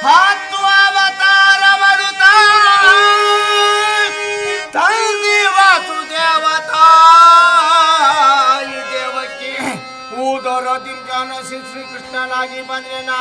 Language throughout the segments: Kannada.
ಹತ್ತು ಅವತಾರ ಮಾಡುತ್ತ ತಂದೆ ವಾಸುದೇವತಾಯಿ ದೇವಕ್ಕೆ ಊದರ ದಿಂಜಾನ ಶ್ರೀಕೃಷ್ಣನಾಗಿ ಬಂದೆನಾ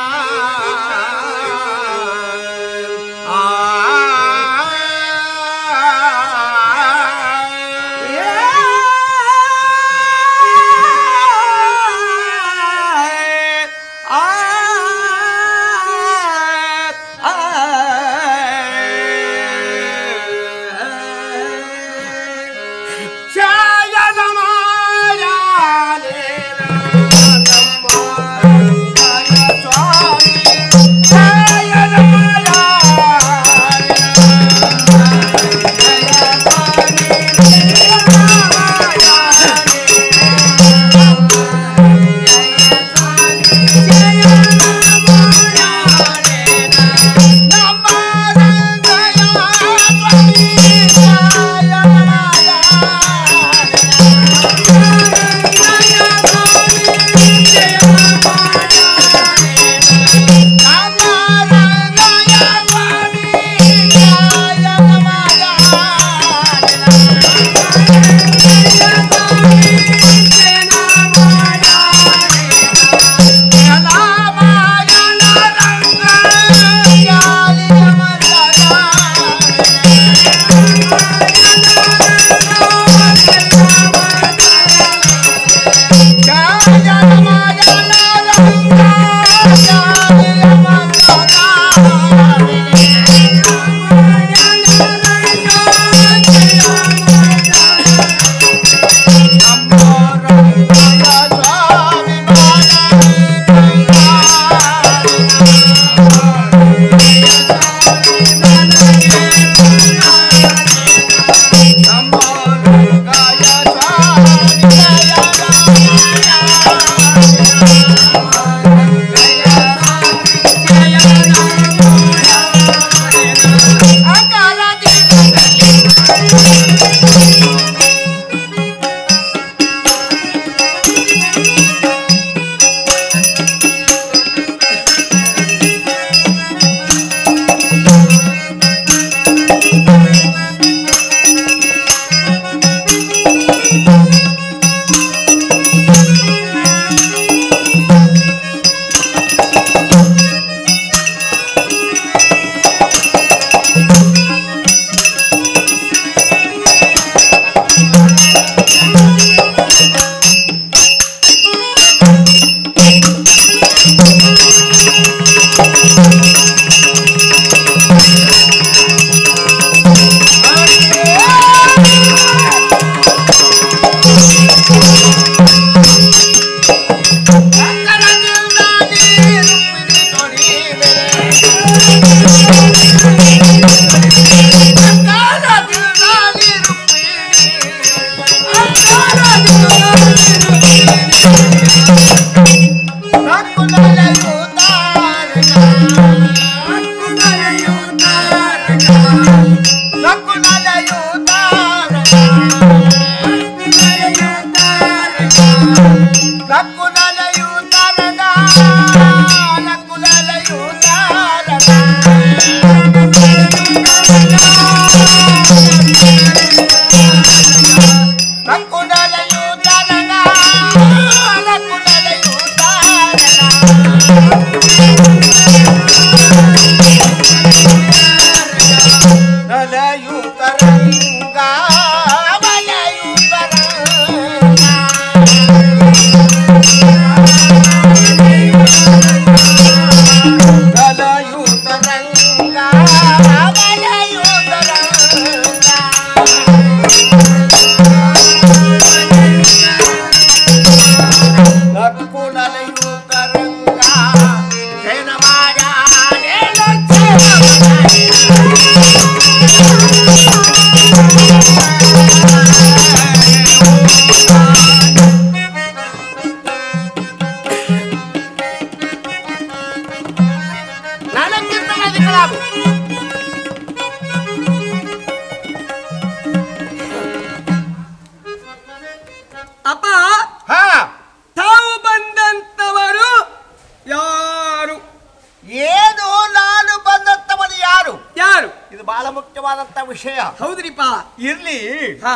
ಗಂಭೀರವಾದಂತ ವಿಷಯ. ಹೌದ್ರಿಪ್ಪ. ಇರ್ಲಿ, ಹಾ,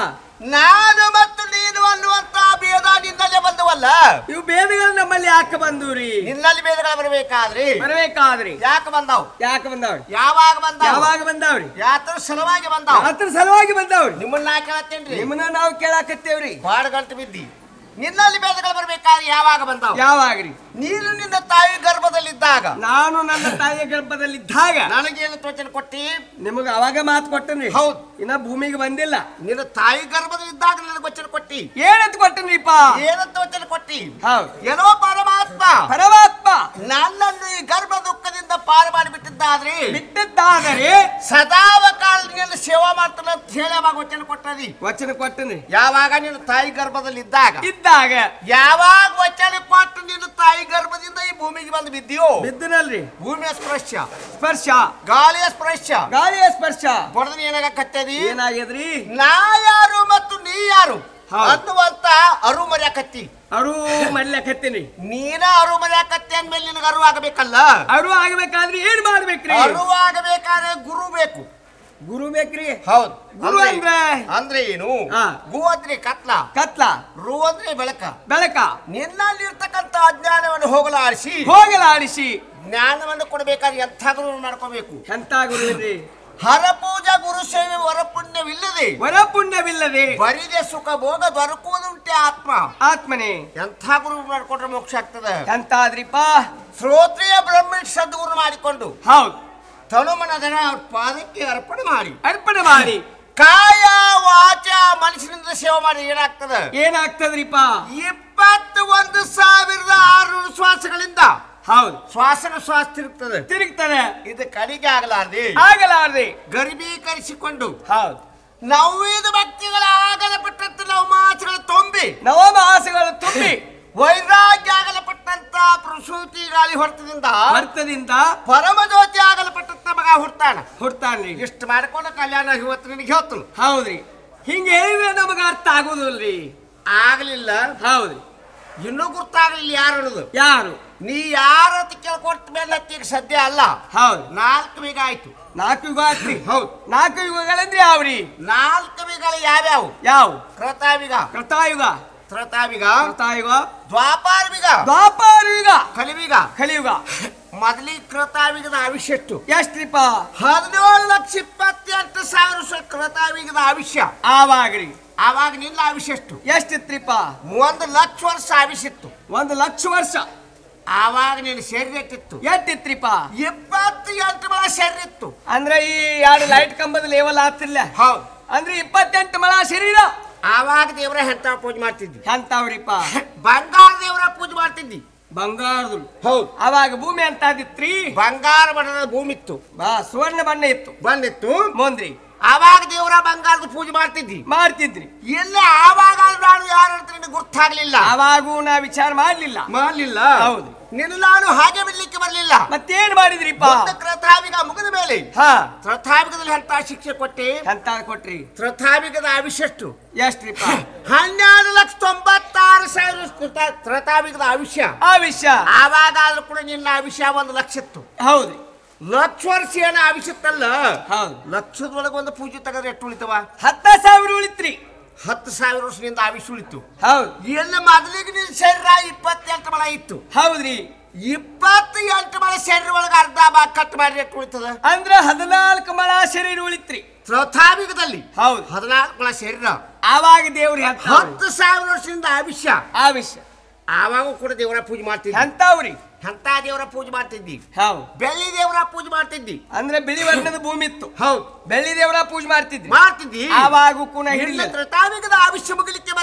ನಾನು ಮತ್ತು ನೀನು ಅನ್ನುವಂತ ಭೇದ ನಿನ್ನಲ್ಲೇ ಬಂದವಲ್ಲ. ಇವು ಭೇದಗಳು ನಮ್ಮಲ್ಲಿ ಯಾಕೆ ಬಂದೂರಿ? ನಿನ್ನಲ್ಲಿ ಭೇದಗಳು ಬರಬೇಕಾದ್ರಿ ಯಾಕೆ ಬಂದಾವ್? ಯಾವಾಗ ಬಂದಾವ್ರಿ? ಯಾತ್ರ ಸಲುವಾಗಿ ಬಂದಾವ್. ನಿಮ್ಮನ್ನ ಕೇಳತ್ತೇನ್ರಿ? ನಿಮ್ಮನ್ನ ನಾವು ಕೇಳಾಕತ್ತೇವ್ರಿ. ಬಾಡ್ಗಂಟು ಬಿದ್ದಿ. ನಿನ್ನಲ್ಲಿ ಭೇದಗಳು ಬರಬೇಕಾದ್ರೆ ಯಾವಾಗ ಬಂದಾವ್? ಯಾವಾಗ್ರಿ? ನೀನು ನಿನ್ನ ತಾಯಿ ಗರ್ಭದಲ್ಲಿದ್ದಾಗ, ನಾನು ನನ್ನ ತಾಯಿಯ ಗರ್ಭದಲ್ಲಿದ್ದಾಗ ನನಗೇನು ವಚನ ಕೊಟ್ಟಿ? ನಿಮಗ ಅವಾಗ ಮಾತು ಕೊಟ್ಟನ್ರಿ. ಹೌದು, ಇನ್ನ ಭೂಮಿಗೆ ಬಂದಿಲ್ಲ. ನಿನ್ನ ತಾಯಿ ಗರ್ಭದಲ್ಲಿದ್ದಾಗ ನನಗೆ ವಚನ ಕೊಟ್ಟಿ. ಏನಂತ ಕೊಟ್ಟನ್ರಿಪ್ಪ? ಏನಂತ ವಚನ ಕೊಟ್ಟಿ? ಹೌದು, ಏನೋ ಪರಮಾತ್ಮ ನನ್ನನ್ನು ಈ ಗರ್ಭ ದುಃಖದಿಂದ ಪಾರು ಮಾಡಿಬಿಟ್ಟಿದ್ದಾದ್ರೆ ಸದಾವಕಾಲ ನಿನ್ನ ಸೇವಾ ಮಾಡ್ತಾನೆ ಅಂತ ಹೇಳಿ ಅವಾಗ ವಚನ ಕೊಟ್ಟನಿ. ಯಾವಾಗ ನಿನ್ನ ತಾಯಿ ಗರ್ಭದಲ್ಲಿ ಇದ್ದಾಗ ಯಾವಾಗ ವಚನ ಕೊಟ್ಟು ನಿನ್ನ ತಾಯಿ ಗರ್ಭದಿಂದ ಈ ಭೂಮಿಗೆ ಬಂದು ಬಿದ್ದನಲ್ರಿ. ಭೂಮಿಯ ಸ್ಪರ್ಶ, ಗಾಳಿಯ ಸ್ಪರ್ಶ ಹೊಡೆದ ಏನಾಗತ್ತದಿ? ಏನಾಗ್ಯದ್ರಿ? ನಾ ಯಾರು ಮತ್ತು ನೀ ಯಾರು ಅನ್ನುವಂತ ಅರು ಮರ್ಯಾಕತ್ತೀನಿ. ನೀನ ಅರು ಮರ್ಯಾಕತ್ತಿ ಅಂದ್ಮೇಲೆ ನಿನಗೆ ಅರು ಆಗಬೇಕಲ್ಲ. ಅರು ಆಗಬೇಕಾದ್ರೆ ಏನ್ ಮಾಡ್ಬೇಕ್ರಿ? ಅರು ಆಗಬೇಕಾದ್ರೆ ಗುರು ಬೇಕ್ರಿ. ಹೌದು, ಗುರು ಅಂದ್ರೆ ಏನು? ಗು ಅಂದ್ರೆ ಕತ್ಲ, ರು ಅಂದ್ರೆ ಬೆಳಕ. ನಿನ್ನಲ್ಲಿರ್ತಕ್ಕಂಥ ಅಜ್ಞಾನವನ್ನು ಹೋಗಲಾಡಿಸಿ ಜ್ಞಾನವನ್ನು ಕೊಡಬೇಕಾದ್ರೆ ಎಂಥ ಗುರು ಮಾಡ್ಕೋಬೇಕು? ಎಂಥ ಗುರು ಇರ್ರಿ? ಹರಪೂಜಾ ಗುರು ಸೇವೆ ವರಪುಣ್ಯವಿಲ್ಲದೆ ಬರಿದೆ ಸುಖ ಭೋಗ ದೊರಕುವುದುಂಟೆ ಆತ್ಮನೇ. ಎಂಥ ಗುರು ಮಾಡ್ಕೊಂಡ್ರೆ ಮೋಕ್ಷ ಆಗ್ತದೆ. ಎಂತಾದ್ರಿಪ್ಪ? ಶ್ರೋತ್ರಿಯ ಬ್ರಹ್ಮಿಣ್ ಸದ್ಗುರು ಮಾಡಿಕೊಂಡು, ಹೌದು, ತನುಮನದನ ಅವ್ರ ಪಾದಕ್ಕೆ ಅರ್ಪಣೆ ಮಾಡಿ ಕಾಯ ವಾಚ ಮನಸ್ಸಿನಿಂದ ಸೇವೆ ಮಾಡಿ ಏನಾಗ್ತದ್ರಿಪ್ಪ? 21,600 ಶ್ವಾಸಗಳಿಂದ, ಹೌದು, ಶ್ವಾಸ ತಿರುಗ್ತದೆ. ಇದು ಕಡಿಗೆ ಆಗಲಾರ್ದೆ ಗರ್ಭೀಕರಿಸಿಕೊಂಡು, ಹೌದು, ನವವಿಧ ಭಕ್ತಿಗಳ ಆಗಲಪಟ್ಟಂತ ನವಮಾಸಗಳು ತುಂಬಿ ವೈರಾಗ್ಯ ಆಗಲಪಟ್ಟಂತ ಪ್ರಸೂತಿ ಗಾಳಿ ಹೊರತದಿಂದ ಪರಮಜ್ಯೋತಿ ಆಗಲಪಟ್ಟಂತ ಮಗ ಹುಡ್ತಾನ್ರಿ. ಇಷ್ಟು ಮಾಡ್ಕೊಂಡು ಕಲ್ಯಾಣ ಇವತ್ತು ನಿನಗೆ ಹೇಳ್ತು. ಹೌದ್ರಿ, ಹಿಂಗೆ ಹೇಳಿದ್ರೆ ನಮಗ ಅರ್ಥ ಆಗುದಿಲ್ರಿ. ಆಗ್ಲಿಲ್ಲ. ಹೌದ್ರಿ, ಇನ್ನೂ ಗುರ್ತಾಗಲಿಲ್ಲ ಯಾರು ನೀ ಯಾರು ಅಂತ ಕೇಳ್ಕೊಟ್ಟ ಮೇಲೆ ಸದ್ಯ ಅಲ್ಲ. ಹೌದು, 4 ಯುಗ ಆಯ್ತು. 4 ಯುಗ ಆಯ್ತು. ಹೌದು, 4 ಯುಗಗಳಂದ್ರೆ ಯಾವ್ರಿ? 4 ಯುಗಗಳು ಯಾವ್ಯಾವು? ಕೃತಾಯುಗ, ದ್ವಾಪಾರ ಯುಗ, ಕಲಿಯುಗ. ಮೊದಲಿಗೆ ಕೃತಾಯುಗದ ಆಯುಷ್ಯ ಎಷ್ಟ್ರಿಪ್ಪ? 17,28,000 ಕೃತಾಯುಗದ ಆಯುಷ್ಯ. ಆವಾಗ ನಿನ್ನ ಆಯುಷ್ಯ ಎಷ್ಟಿತ್ರಿಪ್ಪ? 1 ಲಕ್ಷ ವರ್ಷ ಆಯುಷ್ಯ ಇತ್ತು. 1 ಲಕ್ಷ ವರ್ಷ. ಆವಾಗ ನಿನ್ನ ಶರೀರ ಎಷ್ಟಿತ್ರಿಪ್ಪ? 28 ಮಳ ಶರೀರ ಇತ್ತು. ಅಂದ್ರೆ ಈ 2 ಲೈಟ್ ಕಂಬದ ಲೇವಲ್ ಆಗ್ತಿಲ್ಲ. ಹೌದು, ಅಂದ್ರೆ 28 ಮಳ ಶರೀರ. ಆವಾಗ ದೇವರ ಎಂತ ಪೂಜೆ ಮಾಡ್ತಿದ್ವಿ? ಎಂತವ್ರಿಪ್ಪ? ಬಂಗಾರ ದೇವರ ಪೂಜೆ ಮಾಡ್ತಿದ್ವಿ. ಬಂಗಾರದು. ಹೌದು, ಅವಾಗ ಭೂಮಿ ಅಂತ ಆದಿತ್ರಿ. ಬಂಗಾರ ಬಣ್ಣದ ಭೂಮಿ ಇತ್ತು. ಸುವರ್ಣ ಬಣ್ಣ ಇತ್ತು ಮುಂದ್ರಿ. ಆವಾಗ ದೇವರ ಬಂಗಾರದ ಪೂಜೆ ಮಾಡ್ತಿದ್ರಿ. ಎಲ್ಲ ಆವಾಗ ನಾನು ಯಾರು ಗೊತ್ತಾಗ್ಲಿಲ್ಲ. ಆವಾಗೂ ನಾ ವಿಚಾರ ಮಾಡ್ಲಿಲ್ಲ. ಹೌದು, ನಿನ್ನ ನಾನು ಹಾಗೆ ಬಿಡ್ಲಿಕ್ಕೆ ಬರ್ಲಿಲ್ಲ. ಮತ್ತೇನ್ ಮಾಡಿದ್ರಿಪ್ಪ? ತ್ರತಾವಿಗ ಮುಗಿದ ಮೇಲೆ ತ್ರತಾವಿಗದಲ್ಲಿ ಎಂತ ಶಿಕ್ಷೆ ಕೊಟ್ರಿ? ತ್ರತಾವಿಗದ ಆಯುಷ್ಯ ಎಷ್ಟ್ರಿಪ್ಪ? 12,96,000 ತ್ರತಾವಿಗದ ಆಯುಷ್ಯ. ಆವಾಗ ಆದ್ರೂ ಕೂಡ ನಿನ್ನ ಆಯುಷ್ಯ 1 ಲಕ್ಷ ಇತ್ತು. ಹೌದು, ಲಕ್ಷ ವರ್ಷ ಏನ ಆವಿಷತ್ತಲ್ಲ. ಲಕ್ಷದೊಳಗೆ ಒಂದು ಪೂಜೆ ತೆಗೆದ್ರೆ ಎಷ್ಟು ಉಳಿತವ? 10,000 ಉಳಿತ್ರಿ. 10,000 ವರ್ಷದಿಂದ ಆವಿಷ ಉಳಿತು. ಹೌದು, ಎಲ್ಲ ಮೊದಲಿಗೆ ನಿನ್ನ ಶರೀರ 28 ಮಳ ಇತ್ತು. ಹೌದ್ರಿ, 28 ಮಳ ಶರೀರ ಒಳಗೆ ಅರ್ಧ ಭಾಗ ಕಟ್ ಮಾಡಿ ಎಷ್ಟು ಉಳಿತದ? ಅಂದ್ರೆ 14 ಮಳ ಶರೀರ ಉಳಿತ್ರಿ ತ್ರತಾಯುಗದಲ್ಲಿ. ಹೌದು, 14 ಮಳ ಶರೀರ. ಆವಾಗ ದೇವ್ರಿ 10,000 ವರ್ಷದಿಂದ ಆವಿಷ್ಯ. ಆವಾಗ ಕೂಡ ದೇವರ ಪೂಜೆ ಮಾಡ್ತಿದ್ವಿ. ಎಂತ ದೇವರ ಪೂಜೆ ಮಾಡ್ತಿದ್ವಿ? ಬೆಳ್ಳಿ ದೇವರ ಪೂಜೆ ಮಾಡ್ತಿದ್ವಿ. ಅಂದ್ರೆ ಬಿಳಿ ವರ್ಣದ ಭೂಮಿ ಇತ್ತು. ಹೌದು, ಬೆಳ್ಳಿ ದೇವರ ಪೂಜೆ ಮಾಡ್ತಿದ್ವಿ. ಆವಾಗ ಕೂಡ ತ್ರತಾಯುಗದ ಆವಿಷ್ಯ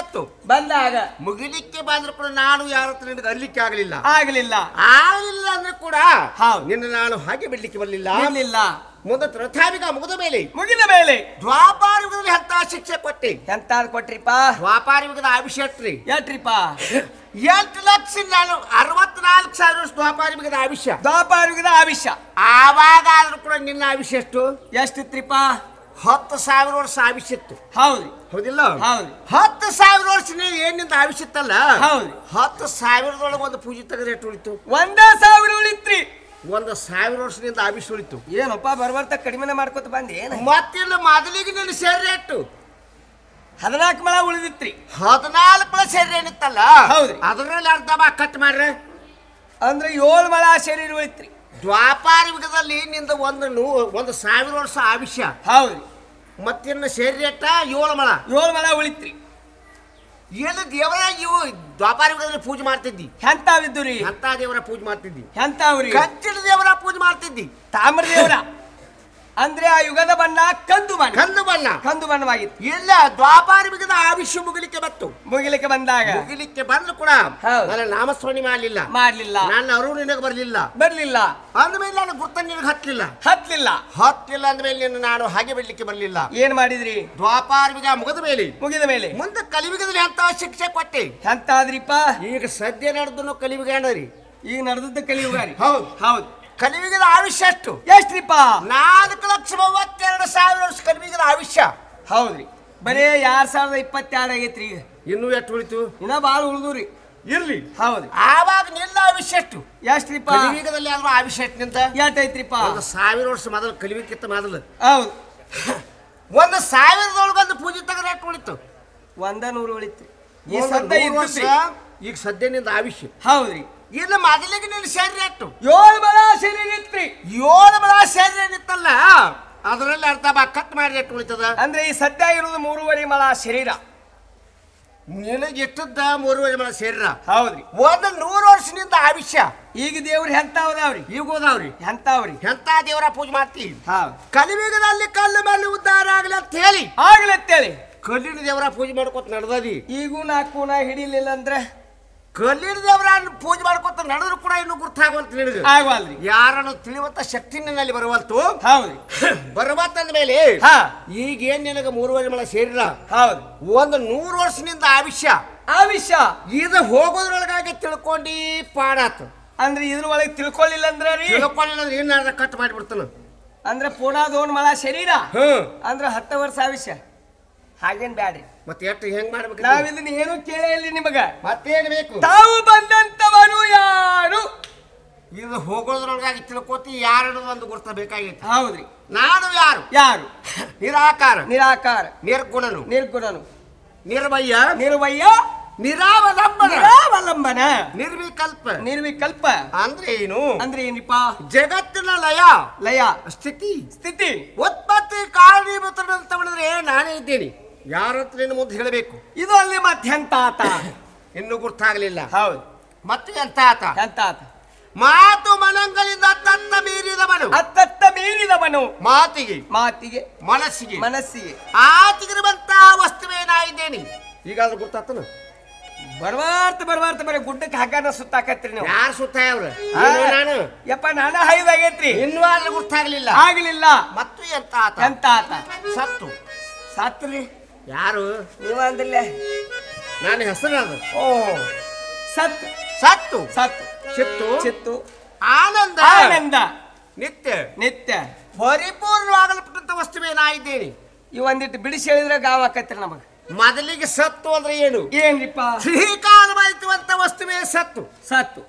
ಬಂದಾಗ ಮುಗಿಲಿಕ್ಕೆ ಬಂದ್ರು ಕೂಡ ನಾನು ಯಾರ ಹತ್ರ ಅರ್ಲಿಕ್ಕೆ ಆಗಲಿಲ್ಲ ಅಂದ್ರೆ ಕೂಡ ನಿನ್ನ ನಾನು ಹಾಗೆ ಬಿಡ್ಲಿಕ್ಕೆ ಬರಲಿಲ್ಲ. ಮುಂದೆ ತ್ರತಾಯುಗ ಮುಗಿದ ಮೇಲೆ ದ್ವಾಪಾರ ಯುಗದಲ್ಲಿ ಎಂತ ಶಿಕ್ಷೆ ಕೊಟ್ರಿಪ್ಪ? ದ್ವಾಪಾರ ಯುಗದ ಆವಿಷ್ಯ ಎಷ್ಟ್ರಿಪ್ಪ? 8,64,000 ದ್ವಾಪಾರ ಯುಗದ ಆವಿಷ್ಯ. ಆವಾಗ ಆದ್ರೂ ಕೂಡ ನಿನ್ನ ಆವಿಷ್ಯ ಎಷ್ಟಿತ್ರಿಪ್ಪ? 10,000 ವರ್ಷ ಆವಿಷ್ಯ ಇತ್ತು. ಹೌದಿಲ್ಲ? 10,000 ವರ್ಷ ಏನಿಂದ ಆವಿಷ್ಯ ಇತ್ತಲ್ಲ. 10,000 ಒಂದು ಪೂಜೆ ತೆಗೆದ್ರೆ ಎಷ್ಟು ಉಳಿತು? 1,000 ಉಳಿತ್ರಿ. 1,000 ವರ್ಷದಿಂದ ಆವಿಷ ಉಳಿತು. ಏನಪ್ಪ ಬರ್ಬರ್ತ ಕಡಿಮೆನೆ ಮಾಡ್ಕೊತ ಬಂದಿ ಏನು? ಮತ್ತಿಲ್ಲ ಮೊದಲಿಗೆ ನಿನ್ನ ಸೇರಿ ಎಷ್ಟು 14 ಮಳ ಉಳಿದಿತ್ರಿ. 14 ಮಳ ಸೇರಿ ಏನಿತ್ತಲ್ಲ, ಹೌದ್ರಿ. ಅದರಲ್ಲಿ ಅರ್ಧ ಭಾಗ ಕಟ್ ಮಾಡ್ರೆ ಅಂದ್ರೆ 7 ಮಳ ಶರೀರ ಉಳಿತ್ರಿ. ದ್ವಾಪಾರ ಯುಗದಲ್ಲಿ ನಿಂದ 1,000 ವರ್ಷ ಆವಿಷ. ಹೌದ್ರಿ. ಮತ್ತಿನ್ನು ಸೇರಿ ಎಟ್ಟ 7 ಮಳ. 7 ಮಳ ಉಳಿತ್ರಿ. ಏನು ದೇವರ ಇವು ದ್ವಾಪಾರ ಯುಗದಲ್ಲಿ ಪೂಜೆ ಮಾಡ್ತಿದ್ದಿ. ಎಂತಾವಿದ್ದು ರೀ? ಎಂತ ದೇವರ ಪೂಜೆ ಮಾಡ್ತಿದ್ದಿ? ಎಂತಾವ್ರಿ? ಕಚ್ಚಿನ ದೇವರ ಪೂಜೆ ಮಾಡ್ತಿದ್ದಿ. ತಾಮ್ರ ದೇವರ ಅಂದ್ರೆ ಆ ಯುಗದ ಬಣ್ಣ ಕಂದು ಬಣ್ಣ. ಕಂದು ಬಣ್ಣವಾಗಿತ್ತು. ಇಲ್ಲ, ದ್ವಾಪಾರ ಯುಗದ ಆವಿಷ ಮುಗಿಲಿಕ್ಕೆ ಬಂದಾಗ ಮುಗಿಲಿಕ್ಕೆ ಬಂದ್ರು ಕೂಡ ನನ್ನ ನಾಮಸ್ಮರಣೆ ಮಾಡ್ಲಿಲ್ಲ. ನನ್ನ ಅರು ನಿನಗೆ ಬರ್ಲಿಲ್ಲ ಅಂದ್ಮೇಲೆ ನಾನು ಗುರ್ತ ನಿನಗೆ ಹತ್ಲಿಲ್ಲ ಅಂದ್ಮೇಲೆ ನಾನು ಹಾಗೆ ಬಿಡ್ಲಿಕ್ಕೆ ಬರ್ಲಿಲ್ಲ. ಏನ್ ಮಾಡಿದ್ರಿ? ದ್ವಾಪಾರ ಯುಗ ಮುಗಿದ ಮೇಲೆ ಮುಂದೆ ಕಲಿಯುಗದಲ್ಲಿ ಅಂತ ಶಿಕ್ಷೆ ಕೊಟ್ಟೆ. ಎಂತಾದ್ರಿಪ್ಪ? ಈಗ ಸದ್ಯ ನಡೆದನು ಕಲಿಯುಗ ಏನರಿ? ಈಗ ನಡೆದದ್ದು ಕಲಿಯುಗ. ಹೌದು. ಕಲಿಯುಗದ ಆವಿಷ್ಯ ಎಷ್ಟ್ರಿಪ್ಪ? 4,32,000 ವರ್ಷ ಕಲಿಯುಗದ ಆವಿಷ್ಯ. ಹೌದ್ರಿ. ಬರೇ 2022 ಆಗೈತ್ರಿ. ಈಗ ಇನ್ನೂ ಎಷ್ಟು ಉಳಿತು? ಇನ್ನ ಬಾಳ ಉಳಿದ್ರಿ. ಇರ್ಲಿ. ಹೌದು. ಆವಾಗ ನಿಲ್ಲ ಆವಿಷ್ಯ ಎಷ್ಟ್ರಿಪ್ಪ? ಕಲಿಯುಗದಲ್ಲಿ ಆದ್ರೂ ಆವಿಷ್ಯ ನಿಂತ ಎಷ್ಟೈತ್ರಿಪ್ಪ? 1,000 ವರ್ಷ ಮೊದಲು ಕಲಿಯುಗಕ್ಕಿಂತ ಮೊದಲು. ಹೌದು. 1,000 ಪೂಜೆ ತಗದ ಎಷ್ಟು ಉಳಿತು? 100 ಉಳಿತು. ಈಗ ಸದ್ಯ ನಿಂದ ಆವಿಷ್ಯ. ಹೌದ್ರಿ. ಇಲ್ಲ, ಮೊದಲಿಗೆ ನಿನ್ನ ಶರೀರ ಎಷ್ಟು? 7 ಮಳ ಶರೀರ ಇತ್ರಿ. 7 ಮಳ ಶರೀರ ನಿತ್ತಲ್ಲ, ಅದರಲ್ಲಿ ಅರ್ಧ ಭಾಗ ಕಟ್ ಮಾಡಿ ಎಷ್ಟು ಉಳಿತದ? ಅಂದ್ರೆ ಈ ಸದ್ಯ ಇರೋದು 3.5 ಮಳ ಶರೀರ. ನಿನಗೆ ಎಷ್ಟದ 3.5 ಮಳ ಶರೀರ? ಹೌದ್ರಿ. 100 ವರ್ಷದಿಂದ ಆವಿಷ್ಯ. ಈಗ ದೇವ್ರಿ ಎಂತಾವ್ರಿ? ಈಗ ಹೋದಾವ್ರಿ. ಎಂತ ದೇವರ ಪೂಜೆ ಮಾಡ್ತೀವಿ. ಕಲಿಯುಗದಲ್ಲಿ ಕಲ್ಲು ಮೇಲೆ ಉದ್ಧಾರ ಆಗ್ಲಿ ಅಂತ ಹೇಳಿ ಕಲ್ಲಿನ ದೇವರ ಪೂಜೆ ಮಾಡ್ಕೊತ ನಡೆದದಿ. ಈಗೂ 4 ಕೂನ ಹಿಡಿಲಿಲ್ಲ ಅಂದ್ರೆ ಕಲ್ಲಿನ ದೇವರ ಪೂಜೆ ಮಾಡ್ಕೊತ ನಡೆದ್ರು ಕೂಡ ಇನ್ನು ಗುರ್ತಾಗುವಂತ ಆಗವಲ್ರಿ. ಯಾರನ್ನು ತಿಳಿಯುವಂತ ಶಕ್ತಿ ನಿನ್ನಲ್ಲಿ ಬರುವಲ್ತು. ಹೌದ್ರಿ. ಬರುವಂತಂದ ಮೇಲೆ ಈಗ ಏನ್ ನಿನಗೆ 3.5 ಮಳ ಶರೀರ. ಹೌದು. 100 ವರ್ಷದಿಂದ ಆವಿಷ್ಯ ಇದು ಹೋಗೋದ್ರೊಳಗಾಗಿ ತಿಳ್ಕೊಂಡಿ ಪಾಡಾತು. ಅಂದ್ರೆ ಇದ್ರೊಳಗೆ ತಿಳ್ಕೊಳ್ಳಿಲ್ಲ ಅಂದ್ರೆ ಏನಾರ ಕಟ್ ಮಾಡಿಬಿಡ್ತಾನ. ಅಂದ್ರೆ ಪುನಃ 1 ಮಳ ಶರೀರ ಅಂದ್ರೆ 10 ವರ್ಷ ಆವಿಷ್ಯ. ಹಾಗೇನ್ ಬ್ಯಾಡ್ರಿ. ಮತ್ತೆ ಎಷ್ಟು ಹೆಂಗ್ ಮಾಡ್ಬೇಕು? ನಾವ್ ಇದನ್ನ ಏನು ಕೇಳಿಲ್ಲ ನಿಮಗ. ಮತ್ತೇನ್ ಬೇಕು? ತಾವು ಬಂದಂತವನು ಯಾರು? ಇದು ಹೋಗೋದ್ರೊಳಗಾಗಿ ತಿಳ್ಕೊತಿ ಯಾರು ಒಂದು ಗುರ್ತ ಬೇಕಾಗಿತ್ತು. ಹೌದ್ರಿ. ನಾನು ಯಾರು? ನಿರಾಕಾರ ನಿರ್ಗುಣನು ನಿರ್ವಯ್ಯ ನಿರಾವಲಂಬನ ನಿರ್ವಿಕಲ್ಪ ಅಂದ್ರೆ ಏನಿಪ್ಪ? ಜಗತ್ತಿನ ಲಯ ಸ್ಥಿತಿ ಉತ್ಪತ್ತಿ ಕಾರಣೀಭೂತನಂತವಳಿದ್ರೆ ನಾನೇ ಇದ್ದೇನೆ. ಯಾರಂತ ನಿನ್ನ ಮುಂದೆ ಹೇಳಬೇಕು. ಇದು ಅಲ್ಲಿ ಮತ್ತೆಂತ ಆತ ಇನ್ನು ಗುರ್ತಾಗಲಿಲ್ಲ. ಹೌದು. ಮತ್ತೆ ಎಂತ ಆತ? ಮಾತು ಮನಂಗಳಿಂದ ಅತ್ತತ್ತ ಮೀರಿದವನು ಮಾತಿಗೆ ಮನಸ್ಸಿಗೆ ಆತಿಗಿರುವಂತ ವಸ್ತುವೇ ನಾ ಇದ್ದೇನೆ. ಈಗಾದ್ರೂ ಗುರ್ತಾತನ? ಬರ್ಬಾರ್ತ ಬರೀ ಗುಡ್ಡಕ್ಕೆ ಹಾಗಾನ ಸುತ್ತಾಕತ್ರಿ ನೀವು. ಯಾರು ಸುತ್ತಾಯವ್ರ? ನಾನು ಯಪ್ಪ ನಾನು ಹೈದಾಗೈತ್ರಿ. ಇನ್ನೂ ಆದ್ರೆ ಗುರ್ತಾಗ್ಲಿಲ್ಲ. ಮತ್ತು ಎಂತ ಆತ? ಸತ್ರಿ. ಯಾರು? ನೀವ ಅಂದಿಲ್ಲ. ನನ್ನ ಹೆಸರು ಅದು. ಓ, ಸತ್ತು ಚಿತ್ತು ಆನಂದ ನಿತ್ಯ ಪರಿಪೂರ್ಣವಾಗಲ್ಪಟ್ಟಂತ ವಸ್ತುವೇ ನಾ ಇದ್ದೇನೆ. ಇವಂದಿಟ್ಟು ಬಿಡಿಸಿ ಹೇಳಿದ್ರೆ ಗಾವ್ ಆಕತ್ರಿ ನಮಗ. ಮೊದಲಿಗೆ ಸತ್ತು ಅಂದ್ರೆ ಏನ್ರಿಪ್ಪ? ಶ್ರೀಕಾಲವಾಯಿತುವಂತ ವಸ್ತುವೇ ಸತ್ತು.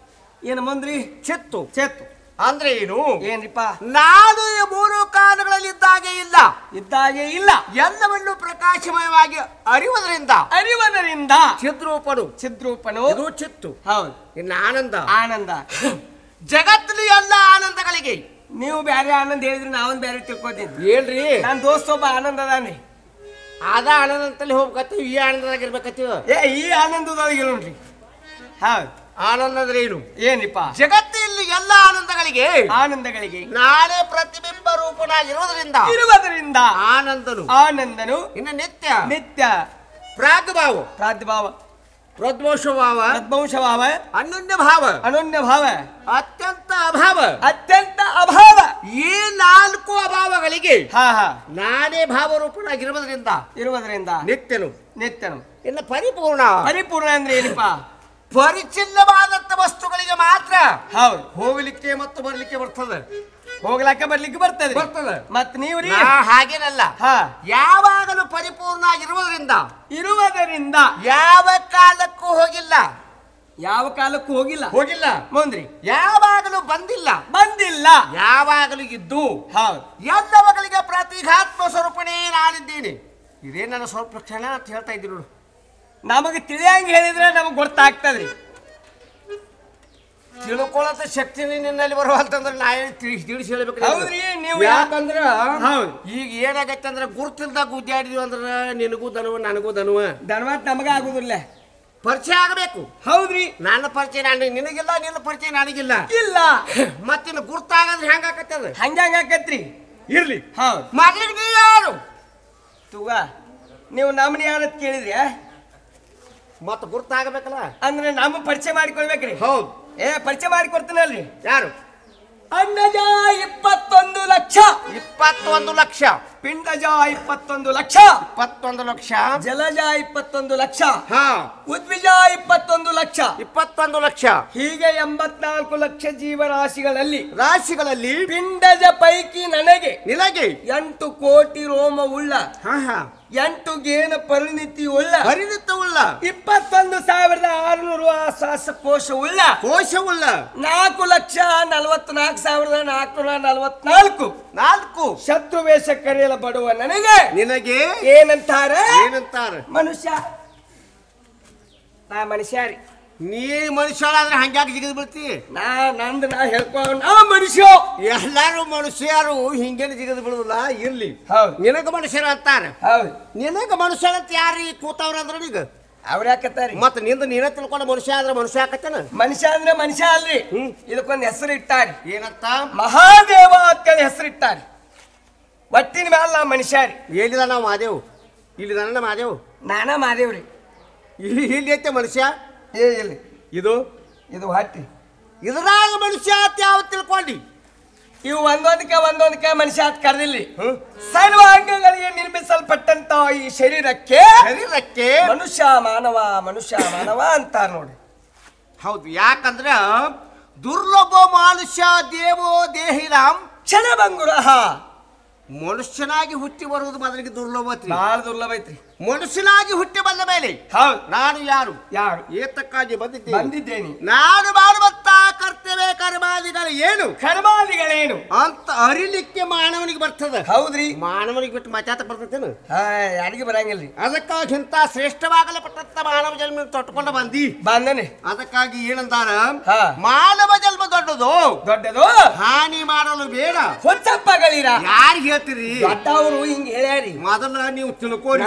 ಏನು ಮುಂದ್ರಿ? ಚಿತ್ತು ಅಂದ್ರೆ ಏನ್ರಿಪ್ಪ? ನಾನು ಈ 3 ಕಾಲಗಳಲ್ಲಿ ಇದ್ದಾಗೆ ಇಲ್ಲ. ಎಲ್ಲವನ್ನು ಪ್ರಕಾಶಮಯವಾಗಿ ಅರಿವುದರಿಂದ ಚಿದ್ರೂಪನು ಇದು ಚಿತ್ತು. ಹೌದು. ಇನ್ನು ಆನಂದ ಜಗತ್ತಿನ ಎಲ್ಲ ಆನಂದಗಳಿಗೆ ನೀವು ಬ್ಯಾರೆ ಆನಂದ ಹೇಳಿದ್ರಿ, ನಾವೊಂದು ಬ್ಯಾರೆ ತಿಳ್ಕೊತೀನಿ. ಏನ್ರಿ? ನನ್ನ ದೋಸ್ತ ಒಬ್ಬ ಆನಂದ ಅದಾನ್ರಿ. ಅದ ಆನಂದದಲ್ಲಿ ಹೋಗ್ಬೇಕತ್ತೀವಿ. ಈ ಆನಂದದಾಗಿರ್ಬೇಕತ್ತೀವ. ಈ ಆನಂದದಾಗ ನೋಡ್ರಿ. ಹೌದು. ಆನಂದ ಅಂದ್ರೆ ಏನಿಪ್ಪ? ಜಗತ್ತಿನಲ್ಲಿ ಎಲ್ಲ ಆನಂದಗಳಿಗೆ ನಾಳೆ ಪ್ರತಿಬಿಂಬ ರೂಪನಾಗಿರುವುದರಿಂದ ಆನಂದನು ಇನ್ನು ನಿತ್ಯ ಪ್ರಾಗ್ಭಾವ ಪ್ರದ್ವಂಶ ಭಾವ ಅನನ್ಯ ಭಾವ ಅತ್ಯಂತ ಅಭಾವ ಈ 4 ಅಭಾವಗಳಿಗೆ ನಾನೇ ಭಾವರೂಪನಾಗಿರುವುದರಿಂದ ನಿತ್ಯನು ಇನ್ನು ಪರಿಪೂರ್ಣ ಅಂದ್ರೆ ಏನಿಪ್ಪ? ಪರಿಚಿನ್ನವಾದಂತ ವಸ್ತುಗಳಿಗೆ ಮಾತ್ರ ಹೋಗಲಿಕ್ಕೆ ಮತ್ತು ಬರ್ಲಿಕ್ಕೆ ಬರ್ತದೆ. ಬರ್ಲಿಕ್ಕೆ ಬರ್ತದೆ. ಮತ್ ನೀವ್ರಿ ಹಾಗೇನಲ್ಲ. ಯಾವಾಗಲೂ ಪರಿಪೂರ್ಣ ಇರುವುದರಿಂದ ಯಾವ ಕಾಲಕ್ಕೂ ಹೋಗಿಲ್ಲ. ಯಾವ ಕಾಲಕ್ಕೂ ಹೋಗಿಲ್ಲ ಹೋಗಿಲ್ಲ. ಮುಂದ್ರಿ ಯಾವಾಗಲೂ ಬಂದಿಲ್ಲ. ಯಾವಾಗಲೂ ಇದ್ದು ಎಲ್ಲವಗಳಿಗೆ ಪ್ರತಿಘಾತ್ಮ ಸ್ವರೂಪನೇ ನಾನಿದ್ದೀನಿ. ಇದೇ ನನ್ನ ಸ್ವಲ್ಪ ಕ್ಷಣ ಅಂತ ಹೇಳ್ತಾ ಇದ್ದೀನಿ ನೋಡು. ನಮಗೆ ತಿಳಿಯಂಗೆ ಹೇಳಿದ್ರೆ ನಮಗೆ ಗೊತ್ತಾಗ್ತದ್ರಿ. ತಿಳ್ಕೊಳ್ಳೋದ ಶಕ್ತಿ ನಿನ್ನಲ್ಲಿ ಬರುವಂತಂದ್ರೆ ನಾ ತಿಳಿಸಿ ಹೇಳ್ಬೇಕು. ಹೌದ್ರಿ, ನೀವು ಯಾಕಂದ್ರ ಈಗ ಏನಾಗೈತೆ ಅಂದ್ರೆ ಗುರುತಿಲ್ದಾಗ ಗುದ್ದಾಡಿದ್ವಿ ಅಂದ್ರ ನಿನಗೂ ದನುವ ನನಗೂ ದನವಾಟ್ ನಮಗ ಆಗುದಿಲ್ಲ, ಪರಿಚಯ ಆಗಬೇಕು. ಹೌದ್ರಿ, ನನ್ನ ಪರಿಚಯ ನಿನಗಿಲ್ಲ, ನಿನ್ನ ಪರಿಚಯ ನನಗಿಲ್ಲ. ಇಲ್ಲ ಮತ್ತಿನ್ನು ಗುರ್ತಾಗಂದ್ರೆ ಹೆಂಗ ಆಕತ್ತದ? ಹಂಗಾಕತ್ರಿ. ಇರ್ಲಿ. ಹೌದು, ಮಗಳಿಗೆ ನೀ ಯಾರು ತೂಗ ನೀವು ನಮ್ಮನ್ನ ಯಾರ ಕೇಳಿದ್ರಿ? ಮತ್ತ ಗುರ್ತಾಗಬೇಕಲ್ಲ, ಅಂದ್ರೆ ನಮ್ಮ ಪರಿಚಯ ಮಾಡಿಕೊಳ್ಬೇಕ್ರಿ. ಹೌದು, ಪರಿಚಯ ಮಾಡಿಕೊಡ್ತೀನಲ್ರಿ. ಯಾರು? ಅಂಡಜ 21 ಲಕ್ಷ, 21 ಲಕ್ಷ. ಪಿಂಡಜ 21 ಲಕ್ಷ, 21 ಲಕ್ಷ. ಜಲಜ 21 ಲಕ್ಷ, ಉದ್ವಿಜ 21 ಲಕ್ಷ, 21 ಲಕ್ಷ. ಹೀಗೆ 84 ಲಕ್ಷ ಜೀವರಾಶಿಗಳಲ್ಲಿ ಪಿಂಡಜ ಪೈಕಿ ನಿನಗೆ 8 ಕೋಟಿ ರೋಮ ಉಳ್ಳ 8 ಗೇನ ಪರಿಣಿತಿ ಉಳ್ಳ 21,600 ಶ್ವಾಸಕೋಶ ಉಳ್ಳ 4,44,444 ಶತ್ರು ವೇಷ ಕರೆಯಲು ಬಡುವ ನಿನಗೆ ಏನಂತಾರೆ? ಮನುಷ್ಯ. ನಾ ಮನುಷ್ಯ ರೀ. ನೀ ಮನುಷ್ಯ ಆದ್ರೆ ಹಂಗ್ಯಾಕೆ ಜಿಗಿದ್ ಬೀಳ್ತಿ? ನಾ ಹೇಳ್ಕೊ ಮನುಷ್ಯ. ಎಲ್ಲಾರು ಮನುಷ್ಯರು ಹಿಂಗೇನು ಜಿಗಿದ್ ಬೀಳುದಿಲ್ಲ. ಇರ್ಲಿ, ನಿನಗ ಮನುಷ್ಯರ ಅಂತಾರ. ನಿನಗ ಮನುಷ್ಯ ಅಂತ ಯಾರು ಕೂತವ್ರ ಅಂದ್ರ ಈಗ ಅವ್ರ ಯಾಕತ್ತಾರಿ? ಮತ್ತ ನಿಂದ ನೀನ ತಿಳ್ಕೊಂಡ ಮನುಷ್ಯ ಆದ್ರೆ ಮನುಷ್ಯ ಆಕತ್ತೇನ? ಮನುಷ್ಯ ಅಂದ್ರೆ ಮನುಷ್ಯ ಅಲ್ರಿ. ಇದಕ್ಕೊಂದು ಹೆಸರು ಇಟ್ಟಾರಿ. ಏನಂತ? ಮಹಾದೇವ ಅಂತೇಳಿ ಹೆಸರು ಇಟ್ಟಾರಿ. ಒಟ್ಟಿನ ಮ್ಯಾಲ ನಾ ಮನುಷ್ಯ ರೀ. ಎಲ್ಲಿದ ನಾವು ಮಾದೇವ್? ಇಲ್ಲಿದ ಮಾದೇವ್? ನಾನ ಮಾದೇವ್ರಿ. ಇಲ್ಲಿ ಐತೆ ಮನುಷ್ಯ? ಇಲ್ಲಿ ಇದು ಹೊಟ್ಟಿ. ಇದ್ರಾಗ ಮನುಷ್ಯ ಅಂತ ಯಾವ ತಿಳ್ಕೊಂಡಿ? ಇವು ಒಂದೊಂದಕ್ಕೆ ಮನುಷ್ಯ ಅಂತ ಕರೆದಿಲ್ಲ. ಸರ್ವಾಂಗಗಳಿಗೆ ನಿರ್ಮಿಸಲ್ಪಟ್ಟಂತ ಈ ಶರೀರಕ್ಕೆ ಮನುಷ್ಯ ಮಾನವ ಅಂತಾರ ನೋಡಿ. ಹೌದು, ಯಾಕಂದ್ರ ದುರ್ಲಭ ಮನುಷ್ಯ ದೇವೋ ದೇಹಿರಾಮ್ ಕ್ಷಣಭಂಗುರ. ಮನುಷ್ಯನಾಗಿ ಹುಟ್ಟಿ ಬರುವುದು ಮೊದಲಿಗೆ ದುರ್ಲಭ, ಬಹಳ ದುರ್ಲಭ ಐತ್ರಿ. ಮನುಷ್ಯನಾಗಿ ಹುಟ್ಟಿ ಬಂದ ಮೇಲೆ ನಾನು ಯಾರು ಏತಕ್ಕಾಗಿ ಬಂದಿದ್ದೇನೆ, ನಾನು ಮಾಡುವಂತ ಕರ್ತವ್ಯ ಕರ್ಮಾದಿಗಳೇನು ಅಂತ ಅರಿಲಿಕ್ಕೆ ಮಾನವನಿಗೆ ಬರ್ತದ. ಹೌದ್ರಿ, ಮಾನವನಿಗೆ ಬಿಟ್ಟು ಮಚಾತ ಬರ್ತೇನು? ಯಾರಿಗೆ ಬರಂಗಿಲ್ರಿ. ಅದಕ್ಕಾಗಿ ಇಂತ ಶ್ರೇಷ್ಠವಾಗಲಪಟ್ಟಂತ ಮಾನವ ಜನ್ಮ ತೊಟ್ಕೊಂಡು ಬಂದನೆ. ಅದಕ್ಕಾಗಿ ಏನಂತಾರ? ಮಾನವ ಜನ್ಮ ದೊಡ್ಡದು, ಹಾನಿ ಮಾಡಲು ಬೇಡ. ಹೊಚ್ಚಪ್ಪಗಳಿರ ಯಾರಿಗೆ ಹೇಳ್ತೀರಿ? ದೊಡ್ಡವರು ಹಿಂಗ ಹೇಳ್ಯಾರಿ. ಮೊದಲ ನೀವು ತಿಳ್ಕೊಂಡ್ರಿ,